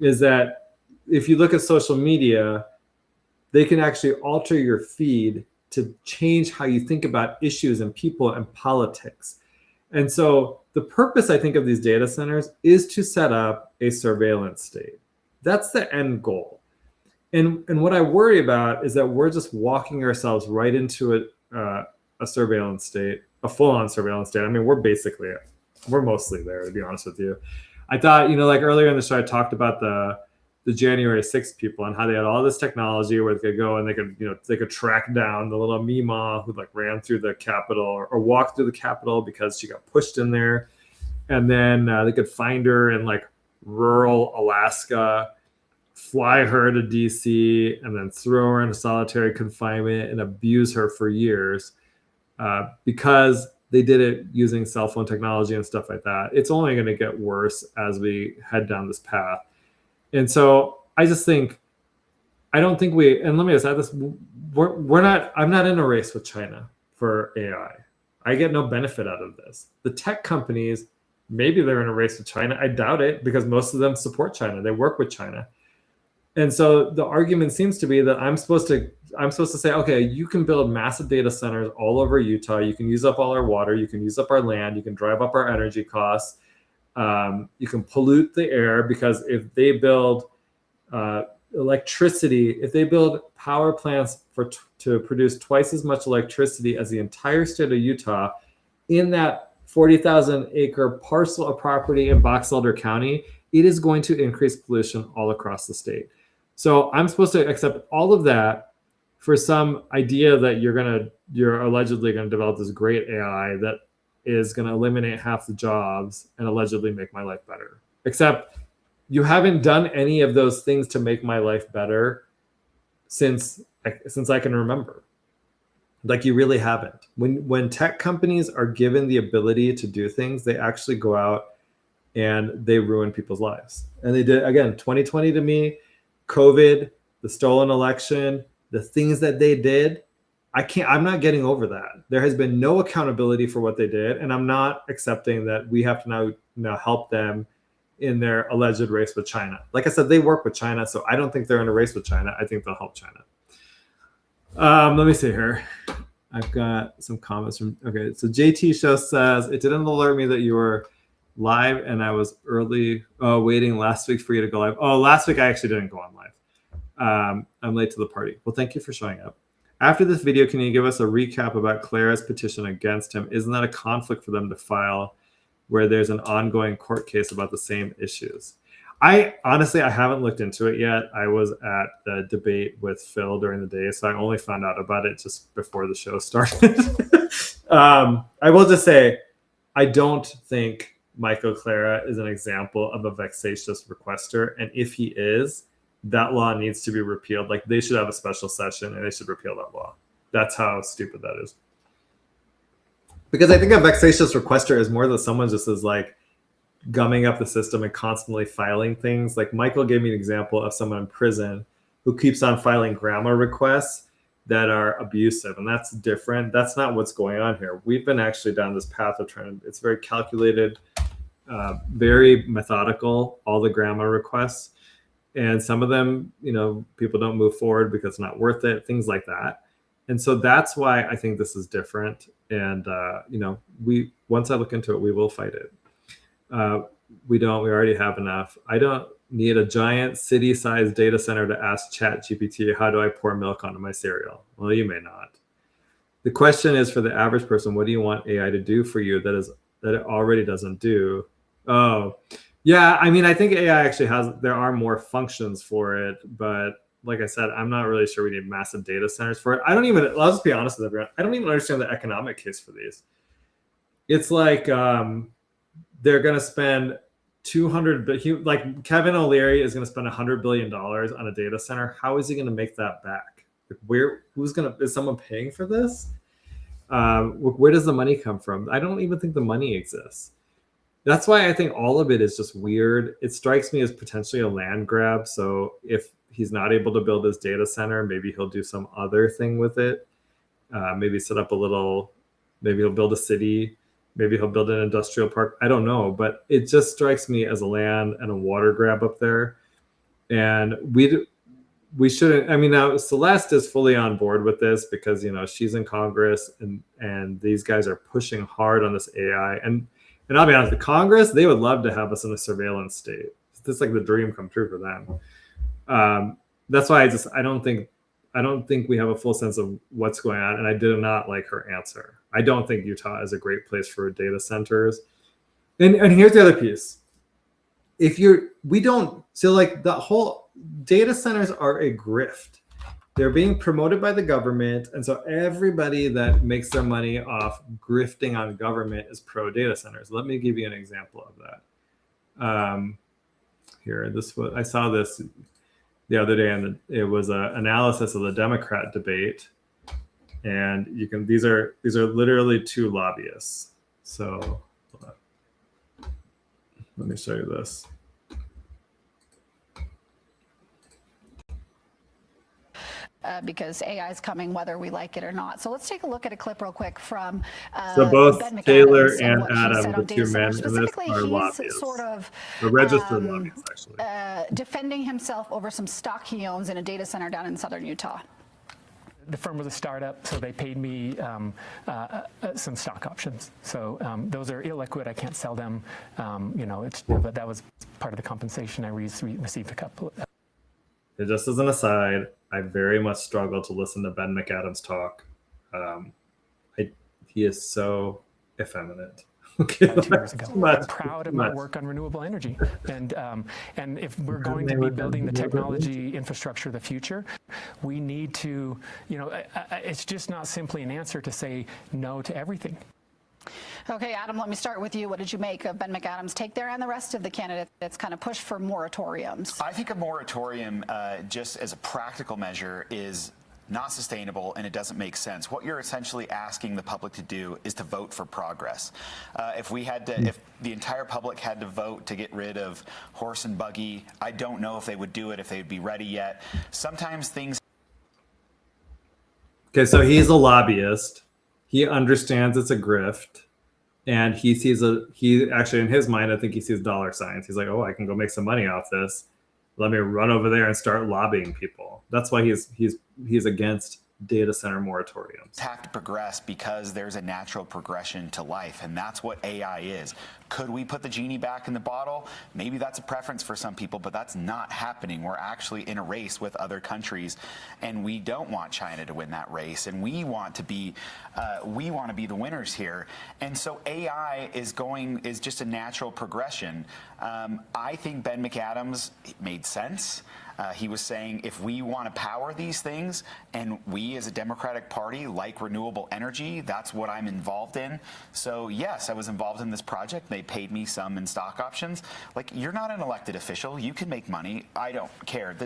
is that if you look at social media, they can actually alter your feed to change how you think about issues and people and politics. And so the purpose, I think, of these data centers is to set up a surveillance state. That's the end goal. And what I worry about is that we're just walking ourselves right into a surveillance state, a full-on surveillance state. I mean, we're mostly there, to be honest with you. I thought, like earlier in the show, I talked about the January 6th people and how they had all this technology where they could go and they could track down the little Mima who ran through the Capitol or walked through the Capitol because she got pushed in there. And then they could find her in rural Alaska, fly her to DC, and then throw her into solitary confinement and abuse her for years because they did it using cell phone technology and stuff like that. It's only going to get worse as we head down this path. And so I just think, and let me just add this, I'm not in a race with China for AI. I get no benefit out of this. The tech companies, maybe they're in a race with China. I doubt it, because most of them support China. They work with China. And so the argument seems to be that I'm supposed to say, okay, you can build massive data centers all over Utah. You can use up all our water. You can use up our land. You can drive up our energy costs. You can pollute the air, because if they build electricity, if they build power plants to produce twice as much electricity as the entire state of Utah in that 40,000 acre parcel of property in Box Elder County, it is going to increase pollution all across the state. So I'm supposed to accept all of that for some idea that you're allegedly going to develop this great AI that is going to eliminate half the jobs and allegedly make my life better. Except you haven't done any of those things to make my life better since I can remember. You really haven't. When tech companies are given the ability to do things, they actually go out and they ruin people's lives. And they did, again, 2020 to me, COVID, the stolen election, the things that they did, I'm not getting over that. There has been no accountability for what they did, and I'm not accepting that we have to now help them in their alleged race with China. Like I said, they work with China, so I don't think they're in a race with China. I think they'll help China. Let me see here. I've got some comments from, okay, so JT Show says, it didn't alert me that you were live and I was waiting last week for you to go live. Oh, last week I actually didn't go on live. I'm late to the party. Well, thank you for showing up. After this video, can you give us a recap about Clara's petition against him? Isn't that a conflict for them to file where there's an ongoing court case about the same issues? I haven't looked into it yet. I was at the debate with Phil during the day, so I only found out about it just before the show started. I will just say, I don't think Michael Clara is an example of a vexatious requester. And if he is, that law needs to be repealed. They should have a special session and they should repeal that law. That's how stupid that is. Because I think a vexatious requester is more that someone just is gumming up the system and constantly filing things. Michael gave me an example of someone in prison who keeps on filing grammar requests that are abusive. And that's different. That's not what's going on here. We've been actually down this path of it's very calculated, very methodical, all the grammar requests. And some of them, people don't move forward because it's not worth it, things like that. And so that's why I think this is different. And, once I look into it, we will fight it. We already have enough. I don't need a giant city-sized data center to ask ChatGPT, how do I pour milk onto my cereal? Well, you may not. The question is, for the average person, what do you want AI to do for you that it already doesn't do? Oh, yeah. I think AI actually there are more functions for it, but like I said, I'm not really sure we need massive data centers for it. I'll just be honest with everyone. I don't even understand the economic case for these. It's they're going to spend Kevin O'Leary is going to spend $100 billion on a data center. How is he going to make that back? Is someone paying for this? Where does the money come from? I don't even think the money exists. That's why I think all of it is just weird. It strikes me as potentially a land grab. So if he's not able to build his data center, maybe he'll do some other thing with it. Maybe set up maybe he'll build a city. Maybe he'll build an industrial park. I don't know. But it just strikes me as a land and a water grab up there. And we shouldn't. I mean, now Celeste is fully on board with this because, she's in Congress and these guys are pushing hard on this AI. And I'll be honest, the Congress, they would love to have us in a surveillance state. It's like the dream come true for them. That's why I don't think we have a full sense of what's going on. And I did not like her answer. I don't think Utah is a great place for data centers. And here's the other piece. The whole data centers are a grift. They're being promoted by the government. And so everybody that makes their money off grifting on government is pro data centers. Let me give you an example of that. I saw this the other day, and it was an analysis of the Democrat debate. And these are literally two lobbyists. So let me show you this. Because AI is coming whether we like it or not. So let's take a look at a clip real quick from so both Ben Taylor McAdams and what he Adam, said the on two data men centers. in this, Specifically, are he's lobbyists. sort of The registered lobbyists, actually. defending himself over some stock he owns in a data center down in southern Utah. The firm was a startup, so they paid me some stock options. So those are illiquid. I can't sell them. But that was part of the compensation I received a couple. And just as an aside, I very much struggle to listen to Ben McAdams talk. He is so effeminate. Okay, 2 years ago. I'm proud of my work on renewable energy, and if we're going to be building the technology infrastructure of the future, we need to, it's just not simply an answer to say no to everything. Okay, Adam, let me start with you. What did you make of Ben McAdams' take there and the rest of the candidates that's kind of pushed for moratoriums? I think a moratorium, just as a practical measure, is not sustainable, and it doesn't make sense. What you're essentially asking the public to do is to vote for progress. If the entire public had to vote to get rid of horse and buggy, I don't know if they would do it, if they would be ready yet. Sometimes things. Okay, so he's a lobbyist. He understands it's a grift. And he actually, in his mind, I think he sees dollar signs. He's like, oh, I can go make some money off this. Let me run over there and start lobbying people. That's why he's against data center moratoriums. Have to progress because there's a natural progression to life, and that's what AI is. Could we put the genie back in the bottle? Maybe that's a preference for some people, but that's not happening. We're actually in a race with other countries, and we don't want China to win that race, and we want to be the winners here. And so AI is just a natural progression. I think Ben McAdams made sense. He was saying if we want to power these things, and we as a Democratic Party like renewable energy, that's what I'm involved in. So yes, I was involved in this project. They paid me some in stock options. Like, you're not an elected official. You can make money. I don't care.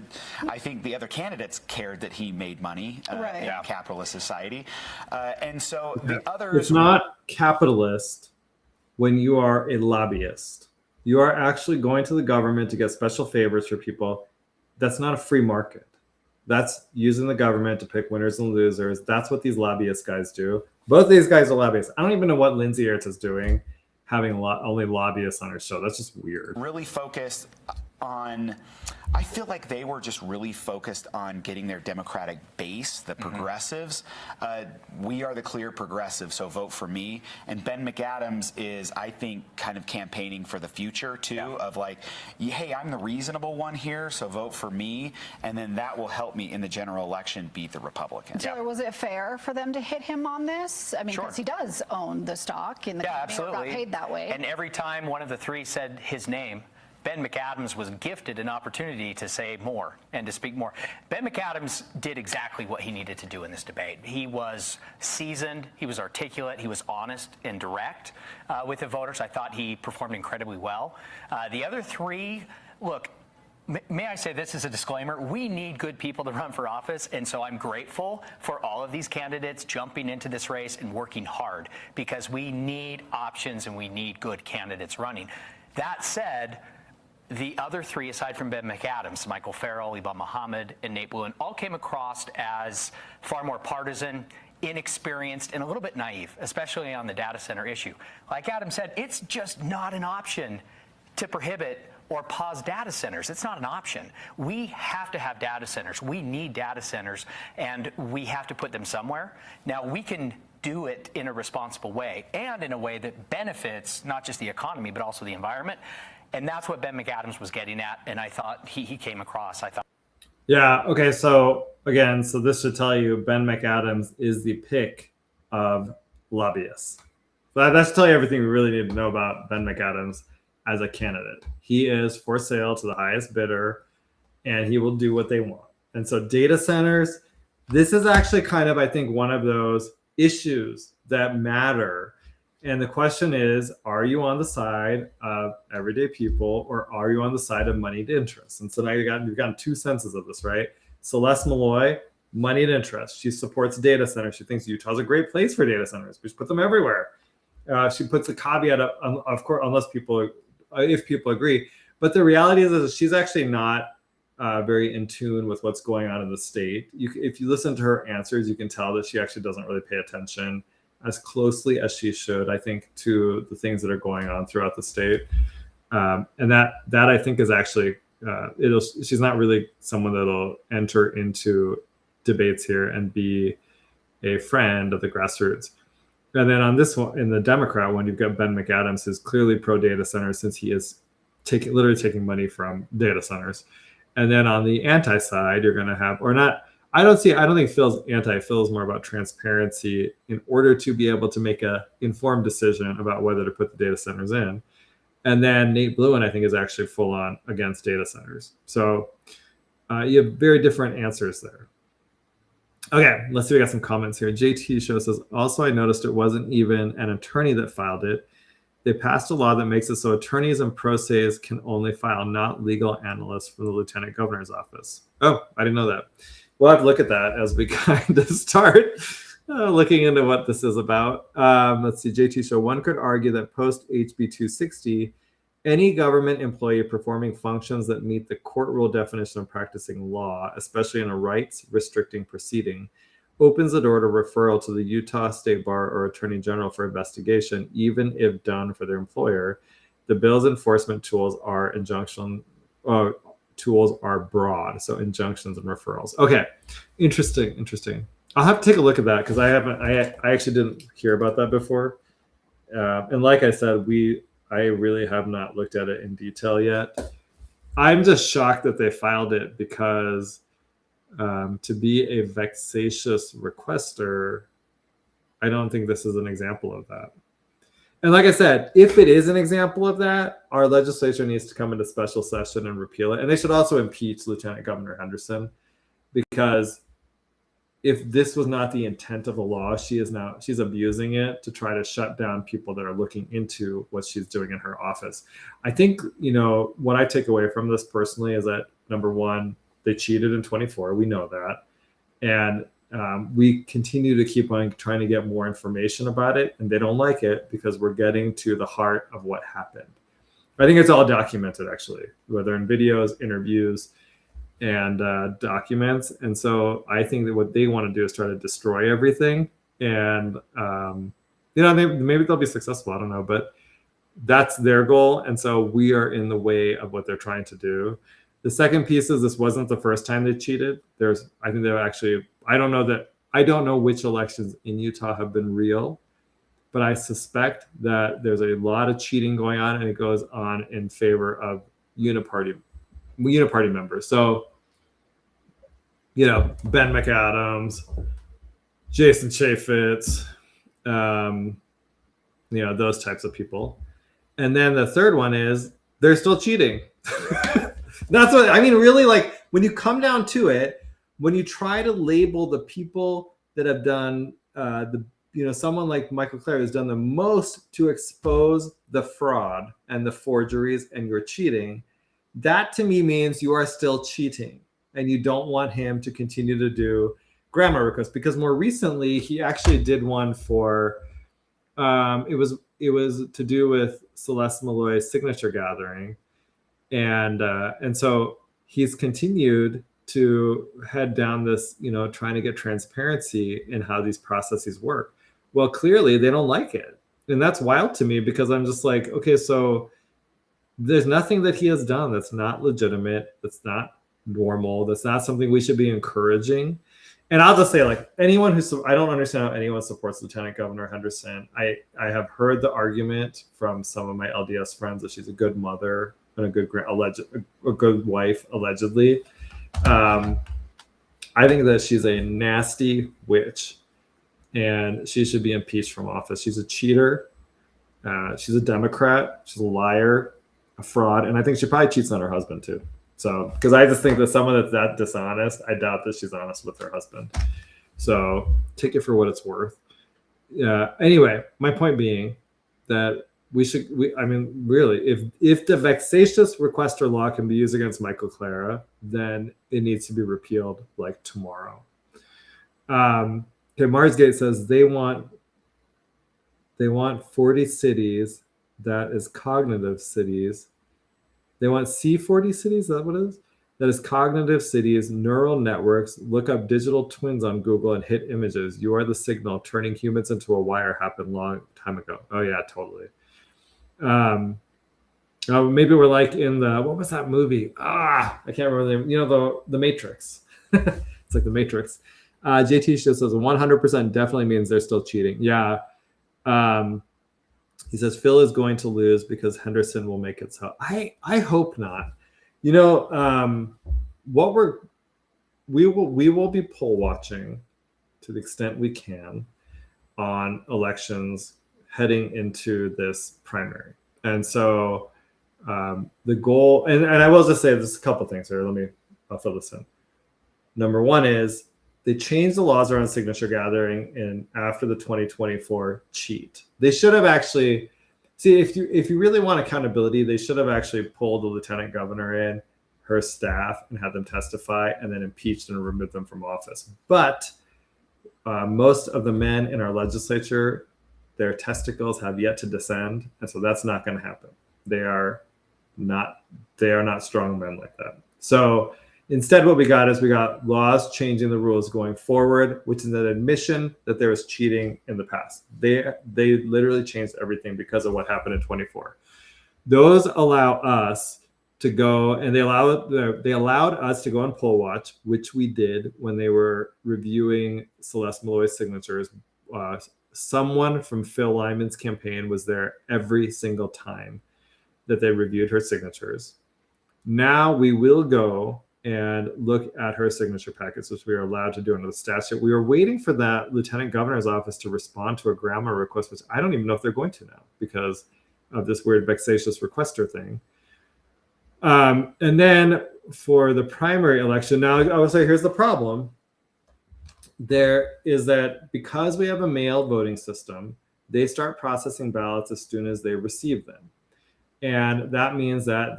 I think the other candidates cared that he made money in a capitalist society. And so the others... It's not capitalist when you are a lobbyist. You are actually going to the government to get special favors for people. That's not a free market. That's using the government to pick winners and losers. That's what these lobbyist guys do. Both of these guys are lobbyists. I don't even know what Lindsay Ertz is doing, having only lobbyists on her show. That's just weird. Really focused on, I feel like they were just really focused on getting their Democratic base, the progressives. We are the clear progressives, so vote for me. And Ben McAdams is, I think, kind of campaigning for the future, too, of like, hey, I'm the reasonable one here, so vote for me, and then that will help me in the general election beat the Republicans. Taylor, was it fair for them to hit him on this? I mean, because he does own the stock in the company, absolutely. got paid that way. And every time one of the three said his name, Ben McAdams was gifted an opportunity to say more and to speak more. Ben McAdams did exactly what he needed to do in this debate. He was seasoned, he was articulate, he was honest and direct with the voters. I thought he performed incredibly well. The other three, look, May I say this as a disclaimer? We need good people to run for office, and so I'm grateful for all of these candidates jumping into this race and working hard, because we need options and we need good candidates running. That said, the other three, aside from Ben McAdams, Michael Farrell, Ibn Muhammad, and Nate Bluen, all came across as far more partisan, inexperienced, and a little bit naive, especially on the data center issue. Like Adam said, it's just not an option to prohibit or pause data centers. It's not an option. We have to have data centers. We need data centers, and we have to put them somewhere. Now, we can do it in a responsible way and in a way that benefits not just the economy, but also the environment. And that's what Ben McAdams was getting at, and I thought he came across, I thought. Yeah, okay, so again, so this should tell you Ben McAdams is the pick of lobbyists. So that should tell you everything we really need to know about Ben McAdams as a candidate. He is for sale to the highest bidder, and he will do what they want. And so data centers, this is actually kind of, I think, one of those issues that matter. And the question is, are you on the side of everyday people, or are you on the side of moneyed interests? And so now you've gotten two senses of this, right? Celeste Malloy, moneyed interest. She supports data centers. She thinks Utah's a great place for data centers. We should put them everywhere. She puts the caveat of course, unless if people agree. But the reality is she's actually not very in tune with what's going on in the state. If you listen to her answers, you can tell that she actually doesn't really pay attention as closely as she should, I think, to the things that are going on throughout the state. And that I think is actually, she's not really someone that'll enter into debates here and be a friend of the grassroots. And then on this one, in the Democrat one, you've got Ben McAdams, who's clearly pro data centers, since he is literally taking money from data centers. And then on the anti side, you're going to have, or not, I don't think Phil's anti. Phil's more about transparency in order to be able to make a informed decision about whether to put the data centers in. And then Nate Bluen, I think, is actually full on against data centers. So you have very different answers there. Okay, let's see. We got some comments here. JT Show says, also, I noticed it wasn't even an attorney that filed it. They passed a law that makes it so attorneys and pro ses can only file, not legal analysts from the lieutenant governor's office. Oh, I didn't know that. We'll have to look at that as we kind of start looking into what this is about. Let's see, JT Show. One could argue that post HB 260, any government employee performing functions that meet the court rule definition of practicing law, especially in a rights restricting proceeding, opens the door to referral to the Utah State Bar or Attorney General for investigation, even if done for their employer. The bill's enforcement tools are broad, so injunctions and referrals. Okay, interesting. I'll have to take a look at that because I actually didn't hear about that before. And like I said, I really have not looked at it in detail yet. I'm just shocked that they filed it because to be a vexatious requester, I don't think this is an example of that. And like I said, if it is an example of that, our legislature needs to come into special session and repeal it. And they should also impeach Lieutenant Governor Henderson, because if this was not the intent of the law, she's abusing it to try to shut down people that are looking into what she's doing in her office. I think, what I take away from this personally is that, number one, they cheated in 24. We know that. And we continue to keep on trying to get more information about it, and they don't like it because we're getting to the heart of what happened. I think it's all documented, actually, whether in videos, interviews, and documents. And so I think that what they want to do is try to destroy everything. And, maybe they'll be successful. I don't know, but that's their goal. And so we are in the way of what they're trying to do. The second piece is this wasn't the first time they cheated. I think they're actually, I don't know which elections in Utah have been real, but I suspect that there's a lot of cheating going on, and it goes on in favor of uniparty members. So, Ben McAdams, Jason Chaffetz, those types of people. And then the third one is they're still cheating. That's what I mean. Really, like, when you come down to it, when you try to label the people that have done someone like Michael Clare has done the most to expose the fraud and the forgeries and your cheating, that to me means you are still cheating and you don't want him to continue to do grammar requests, because more recently he actually did one for it was to do with Celeste Malloy's signature gathering, and so he's continued to head down this, trying to get transparency in how these processes work. Well, clearly they don't like it, and that's wild to me, because I'm just like, okay, so there's nothing that he has done that's not legitimate, that's not normal, that's not something we should be encouraging. And I'll just say, like, anyone I don't understand how anyone supports Lieutenant Governor Henderson. I have heard the argument from some of my LDS friends that she's a good mother and a good wife, allegedly. I think that she's a nasty witch, and she should be impeached from office. She's a cheater. She's a Democrat. She's a liar, a fraud, and I think she probably cheats on her husband too. So, because I just think that someone that's that dishonest, I doubt that she's honest with her husband. So take it for what it's worth. Anyway, my point being that really, if the vexatious requester law can be used against Michael Clara, then it needs to be repealed like tomorrow. Okay, Marsgate says they want 40 cities, that is cognitive cities. They want C40 cities, is that what it is? That is cognitive cities, neural networks. Look up digital twins on Google and hit images. You are the signal. Turning humans into a wire happened long time ago. Oh yeah, totally. Maybe we're like in what was that movie? I can't remember the name. The Matrix. It's like the Matrix. JT just says 100% definitely means they're still cheating. Yeah. He says Phil is going to lose because Henderson will make it so. I hope not. We will be poll watching to the extent we can on elections heading into this primary. And so the goal, and I will just say there's a couple things here. I'll fill this in. Number one is they changed the laws around signature gathering and after the 2024 cheat. They should have actually, if you really want accountability, they should have actually pulled the lieutenant governor in, her staff, and had them testify and then impeached and removed them from office. But most of the men in our legislature, their testicles have yet to descend. And so that's not going to happen. They are not strong men like that. So instead, what we got laws changing the rules going forward, which is an admission that there was cheating in the past. They literally changed everything because of what happened in 24. Those allow us to go, and they allowed us to go on poll watch, which we did when they were reviewing Celeste Malloy's signatures. Someone from Phil Lyman's campaign was there every single time that they reviewed her signatures. Now we will go and look at her signature packets, which we are allowed to do under the statute. We were waiting for that lieutenant governor's office to respond to a grammar request, which I don't even know if they're going to now because of this weird vexatious requester thing. And then for the primary election, now I would say here's the problem. There is that because we have a mail voting system, they start processing ballots as soon as they receive them. And that means that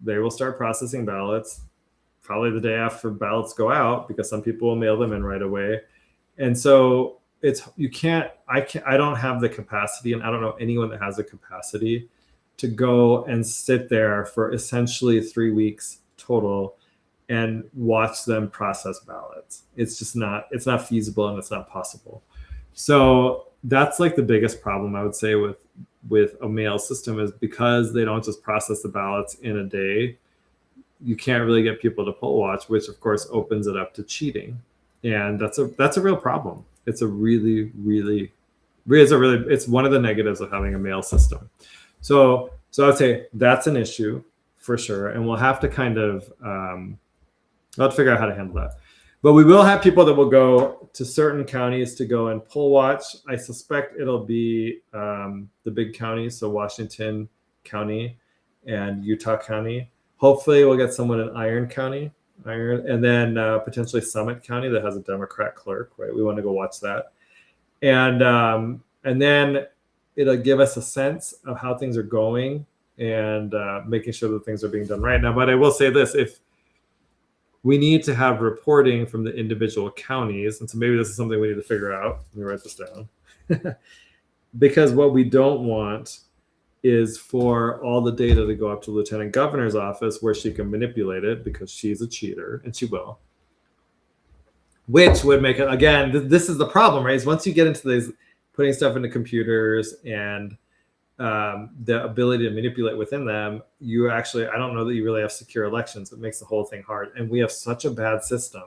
they will start processing ballots probably the day after ballots go out, because some people will mail them in right away. And so I don't have the capacity, and I don't know anyone that has the capacity to go and sit there for essentially 3 weeks total and watch them process ballots. It's not feasible, and it's not possible. So that's like the biggest problem I would say with a mail system, is because they don't just process the ballots in a day, you can't really get people to poll watch, which of course opens it up to cheating. And that's a real problem. It's it's one of the negatives of having a mail system. So I'd say that's an issue for sure. And we'll have to kind of, I'll have to figure out how to handle that. But we will have people that will go to certain counties to go and poll watch. I suspect it'll be the big counties, so Washington County and Utah County. Hopefully we'll get someone in Iron County, and then potentially Summit County that has a Democrat clerk, right? We want to go watch that. And then it'll give us a sense of how things are going and making sure that things are being done right now. But I will say this, if we need to have reporting from the individual counties, and so maybe this is something we need to figure out. Let me write this down. Because what we don't want is for all the data to go up to the lieutenant governor's office where she can manipulate it, because she's a cheater, and she will. Which would make it, again, this is the problem, right? Is once you get into these, putting stuff into computers and the ability to manipulate within them, you actually, I don't know that you really have secure elections. It makes the whole thing hard. And we have such a bad system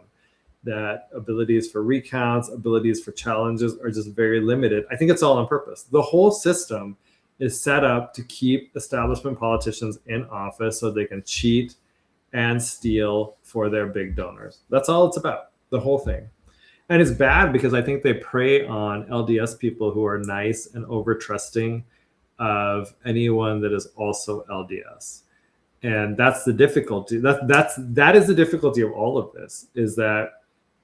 that abilities for recounts, abilities for challenges are just very limited. I think it's all on purpose. The whole system is set up to keep establishment politicians in office so they can cheat and steal for their big donors. That's all it's about, the whole thing. And it's bad because I think they prey on LDS people who are nice and over trusting of anyone that is also LDS. And that's the difficulty. That is the difficulty of all of this, is that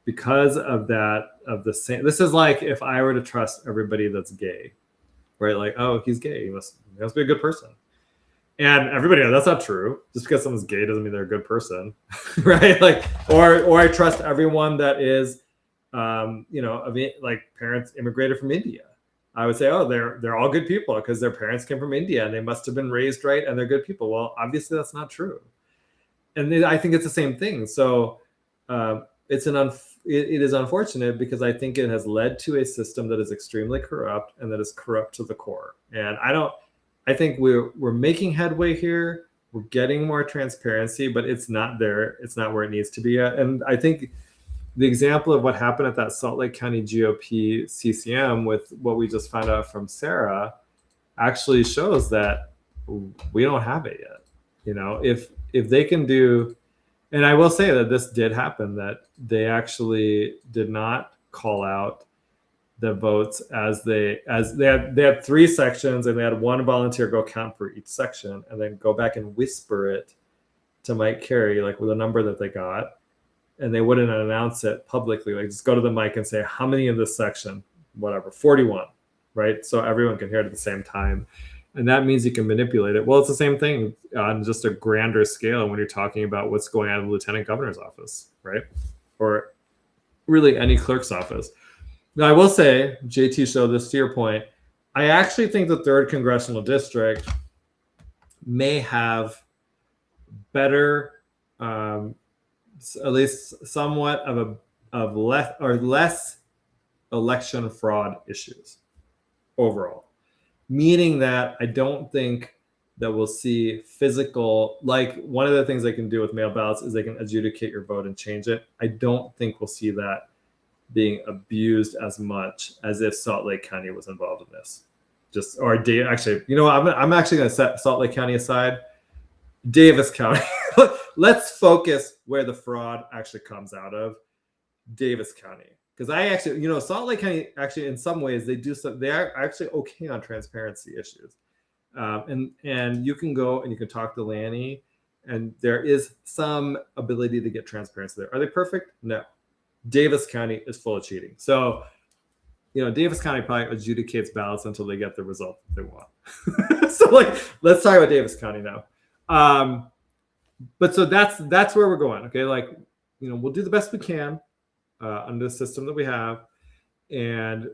because of that, of the same, this is like if I were to trust everybody that's gay, right? Like, oh, he's gay, he must be a good person. And everybody knows that's not true. Just because someone's gay doesn't mean they're a good person, right? Like, or I trust everyone that is, like parents immigrated from India. I would say, oh, they're all good people because their parents came from India and they must have been raised right and they're good people. Well, obviously that's not true. And I think it's the same thing. So it is unfortunate because I think it has led to a system that is extremely corrupt and that is corrupt to the core. And I think we're making headway here. We're getting more transparency, but it's not there. It's not where it needs to be at. And I think the example of what happened at that Salt Lake County GOP CCM with what we just found out from Sarah actually shows that we don't have it yet. You know, if they can do, and I will say that this did happen, that they actually did not call out the votes as they had 3 sections and they had one volunteer go count for each section and then go back and whisper it to Mike Carey, like with a number that they got. And they wouldn't announce it publicly. Like, just go to the mic and say, how many in this section? Whatever, 41, right? So everyone can hear it at the same time. And that means you can manipulate it. Well, it's the same thing on just a grander scale when you're talking about what's going on in the lieutenant governor's office, right? Or really any clerk's office. Now, I will say, JT showed this to your point, I actually think the 3rd congressional district may have better, at least somewhat of less election fraud issues overall, meaning that I don't think that we'll see physical, like one of the things they can do with mail ballots is they can adjudicate your vote and change it. I don't think we'll see that being abused as much as if Salt Lake County was involved in this. Actually, you know, I'm actually going to set Salt Lake County aside. Davis County. Let's focus where the fraud actually comes out of. Davis County. Because I actually, you know, Salt Lake County actually in some ways they are actually okay on transparency issues. And you can go and you can talk to Lanny and there is some ability to get transparency there. Are they perfect? No. Davis County is full of cheating. So, you know, Davis County probably adjudicates ballots until they get the result that they want. So like, let's talk about Davis County now. But so that's where we're going. Okay. Like, you know, we'll do the best we can under the system that we have. And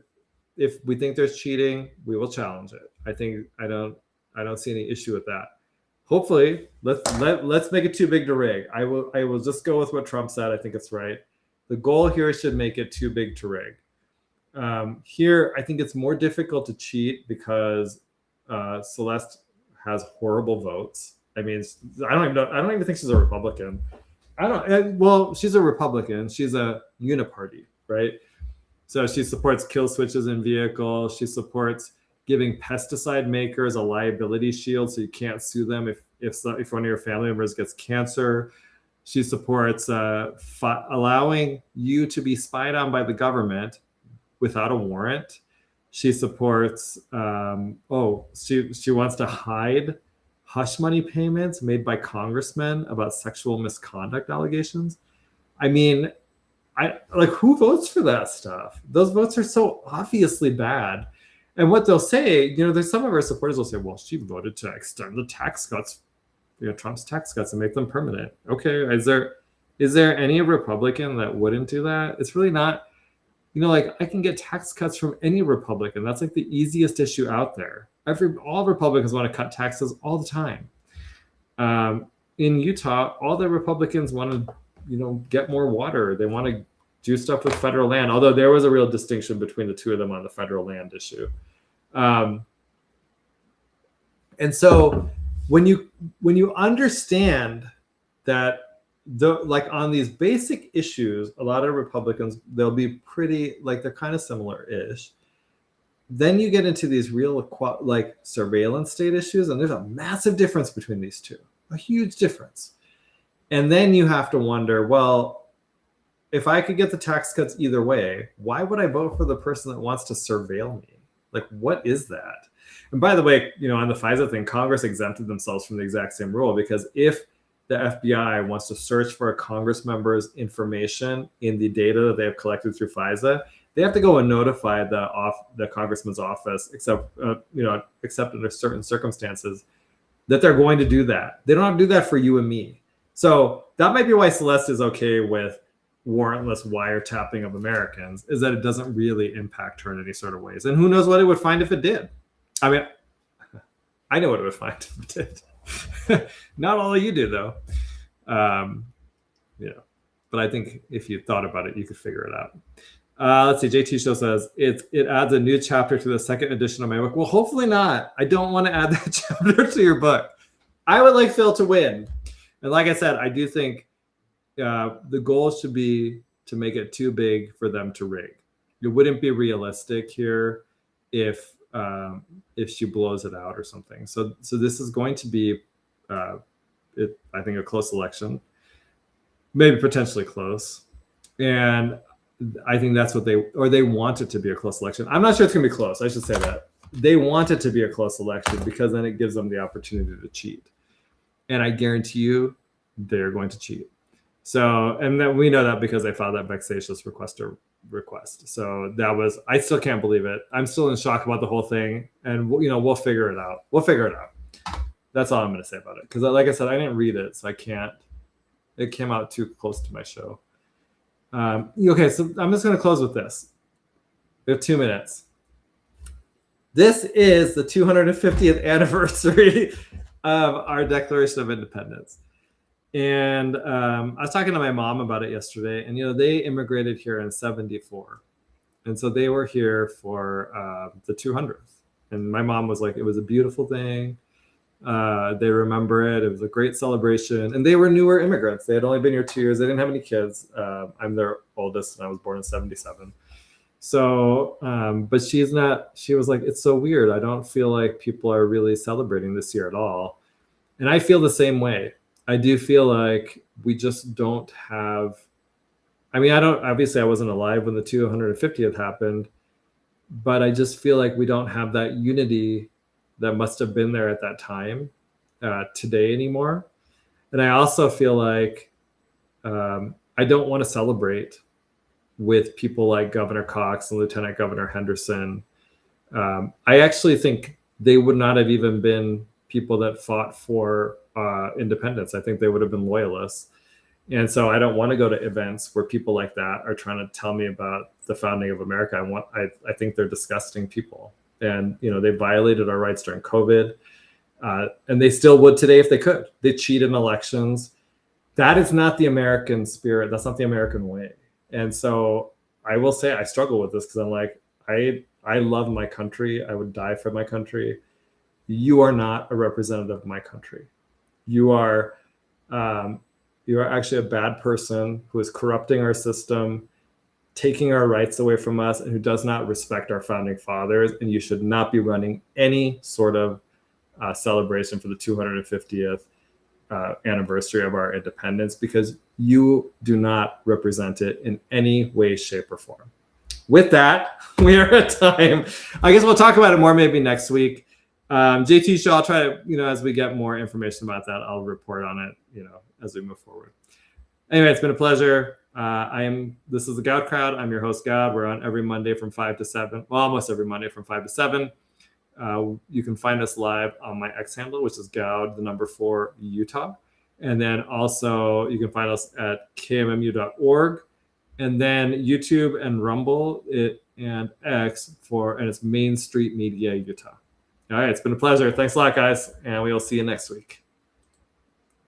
if we think there's cheating, we will challenge it. I don't see any issue with that. Hopefully let's make it too big to rig. I will just go with what Trump said. I think it's right. The goal here should make it too big to rig. Here, I think it's more difficult to cheat because Celeste has horrible votes. I mean, I don't even think she's a Republican. Well, she's a Republican. She's a uniparty, right? So she supports kill switches in vehicles. She supports giving pesticide makers a liability shield so you can't sue them if one of your family members gets cancer. She supports allowing you to be spied on by the government without a warrant. She supports, she wants to hide hush money payments made by congressmen about sexual misconduct allegations. I mean, who votes for that stuff? Those votes are so obviously bad. And what they'll say, there's some of our supporters will say, well, she voted to extend the tax cuts, Trump's tax cuts and make them permanent. Okay, is there any Republican that wouldn't do that? It's really not, I can get tax cuts from any Republican. That's like the easiest issue out there. All Republicans want to cut taxes all the time. In Utah, all the Republicans want to, get more water. They want to do stuff with federal land, although there was a real distinction between the two of them on the federal land issue. And so when you understand that on these basic issues, a lot of Republicans, they'll be pretty, they're kind of similar-ish. Then you get into these real surveillance state issues, and there's a massive difference between these two, a huge difference. And then you have to wonder, well, if I could get the tax cuts either way, why would I vote for the person that wants to surveil me? What is that? And by the way, on the FISA thing, Congress exempted themselves from the exact same rule, because if the FBI wants to search for a Congress member's information in the data that they have collected through FISA, they have to go and notify the congressman's office, except under certain circumstances, that they're going to do that. They don't have to do that for you and me. So that might be why Celeste is okay with warrantless wiretapping of Americans, is that it doesn't really impact her in any sort of ways. And who knows what it would find if it did. I mean, I know what it would find if it did. Not all of you do, though. But I think if you thought about it, you could figure it out. Let's see. JT Show says it adds a new chapter to the second edition of my book. Well, hopefully not. I don't want to add that chapter to your book. I would like Phil to win. And like I said, I do think the goal should be to make it too big for them to rig. It wouldn't be realistic here if she blows it out or something. So this is going to be, I think, a close election, maybe potentially close. And I think that's what they want it to be a close election. I'm not sure it's going to be close. I should say that. They want it to be a close election because then it gives them the opportunity to cheat. And I guarantee you they're going to cheat. So, and then we know that because they filed that vexatious request. So I still can't believe it. I'm still in shock about the whole thing. And, we'll figure it out. That's all I'm going to say about it. Because like I said, I didn't read it, so I can't. It came out too close to my show. Okay, so I'm just going to close with this. We have 2 minutes. This is the 250th anniversary of our Declaration of Independence. And I was talking to my mom about it yesterday, and they immigrated here in 1974, and so they were here for the 200th. And my mom was like, it was a beautiful thing. They remember it. It was a great celebration, and they were newer immigrants. They had only been here 2 years. They didn't have any kids. I'm their oldest, and I was born in 1977. So, but she was like, it's so weird. I don't feel like people are really celebrating this year at all. And I feel the same way. I do feel like we just don't have, obviously I wasn't alive when the 250th happened, but I just feel like we don't have that unity that must have been there at that time today anymore. And I also feel like I don't want to celebrate with people like Governor Cox and Lieutenant Governor Henderson. I actually think they would not have even been people that fought for independence. I think they would have been loyalists. And so I don't want to go to events where people like that are trying to tell me about the founding of America. I think they're disgusting people. And, they violated our rights during COVID. And they still would today if they could. They cheat in elections. That is not the American spirit. That's not the American way. And so I will say I struggle with this because I'm like, I love my country. I would die for my country. You are not a representative of my country. You are actually a bad person who is corrupting our system, taking our rights away from us, and who does not respect our founding fathers. And you should not be running any sort of celebration for the 250th anniversary of our independence, because you do not represent it in any way, shape, or form. With that, we are at time. I guess we'll talk about it more maybe next week. JT Show, I'll try to, as we get more information about that, I'll report on it, as we move forward. Anyway, it's been a pleasure. This is the Goud Crowd. I'm your host, Goud. We're on every Monday from 5 to 7. Well, almost every Monday from 5 to 7. You can find us live on my X handle, which is Goud, the number 4 Utah. And then also you can find us at kmmu.org. And then YouTube and Rumble and X and it's Main Street Media Utah. All right, it's been a pleasure. Thanks a lot, guys. And we will see you next week.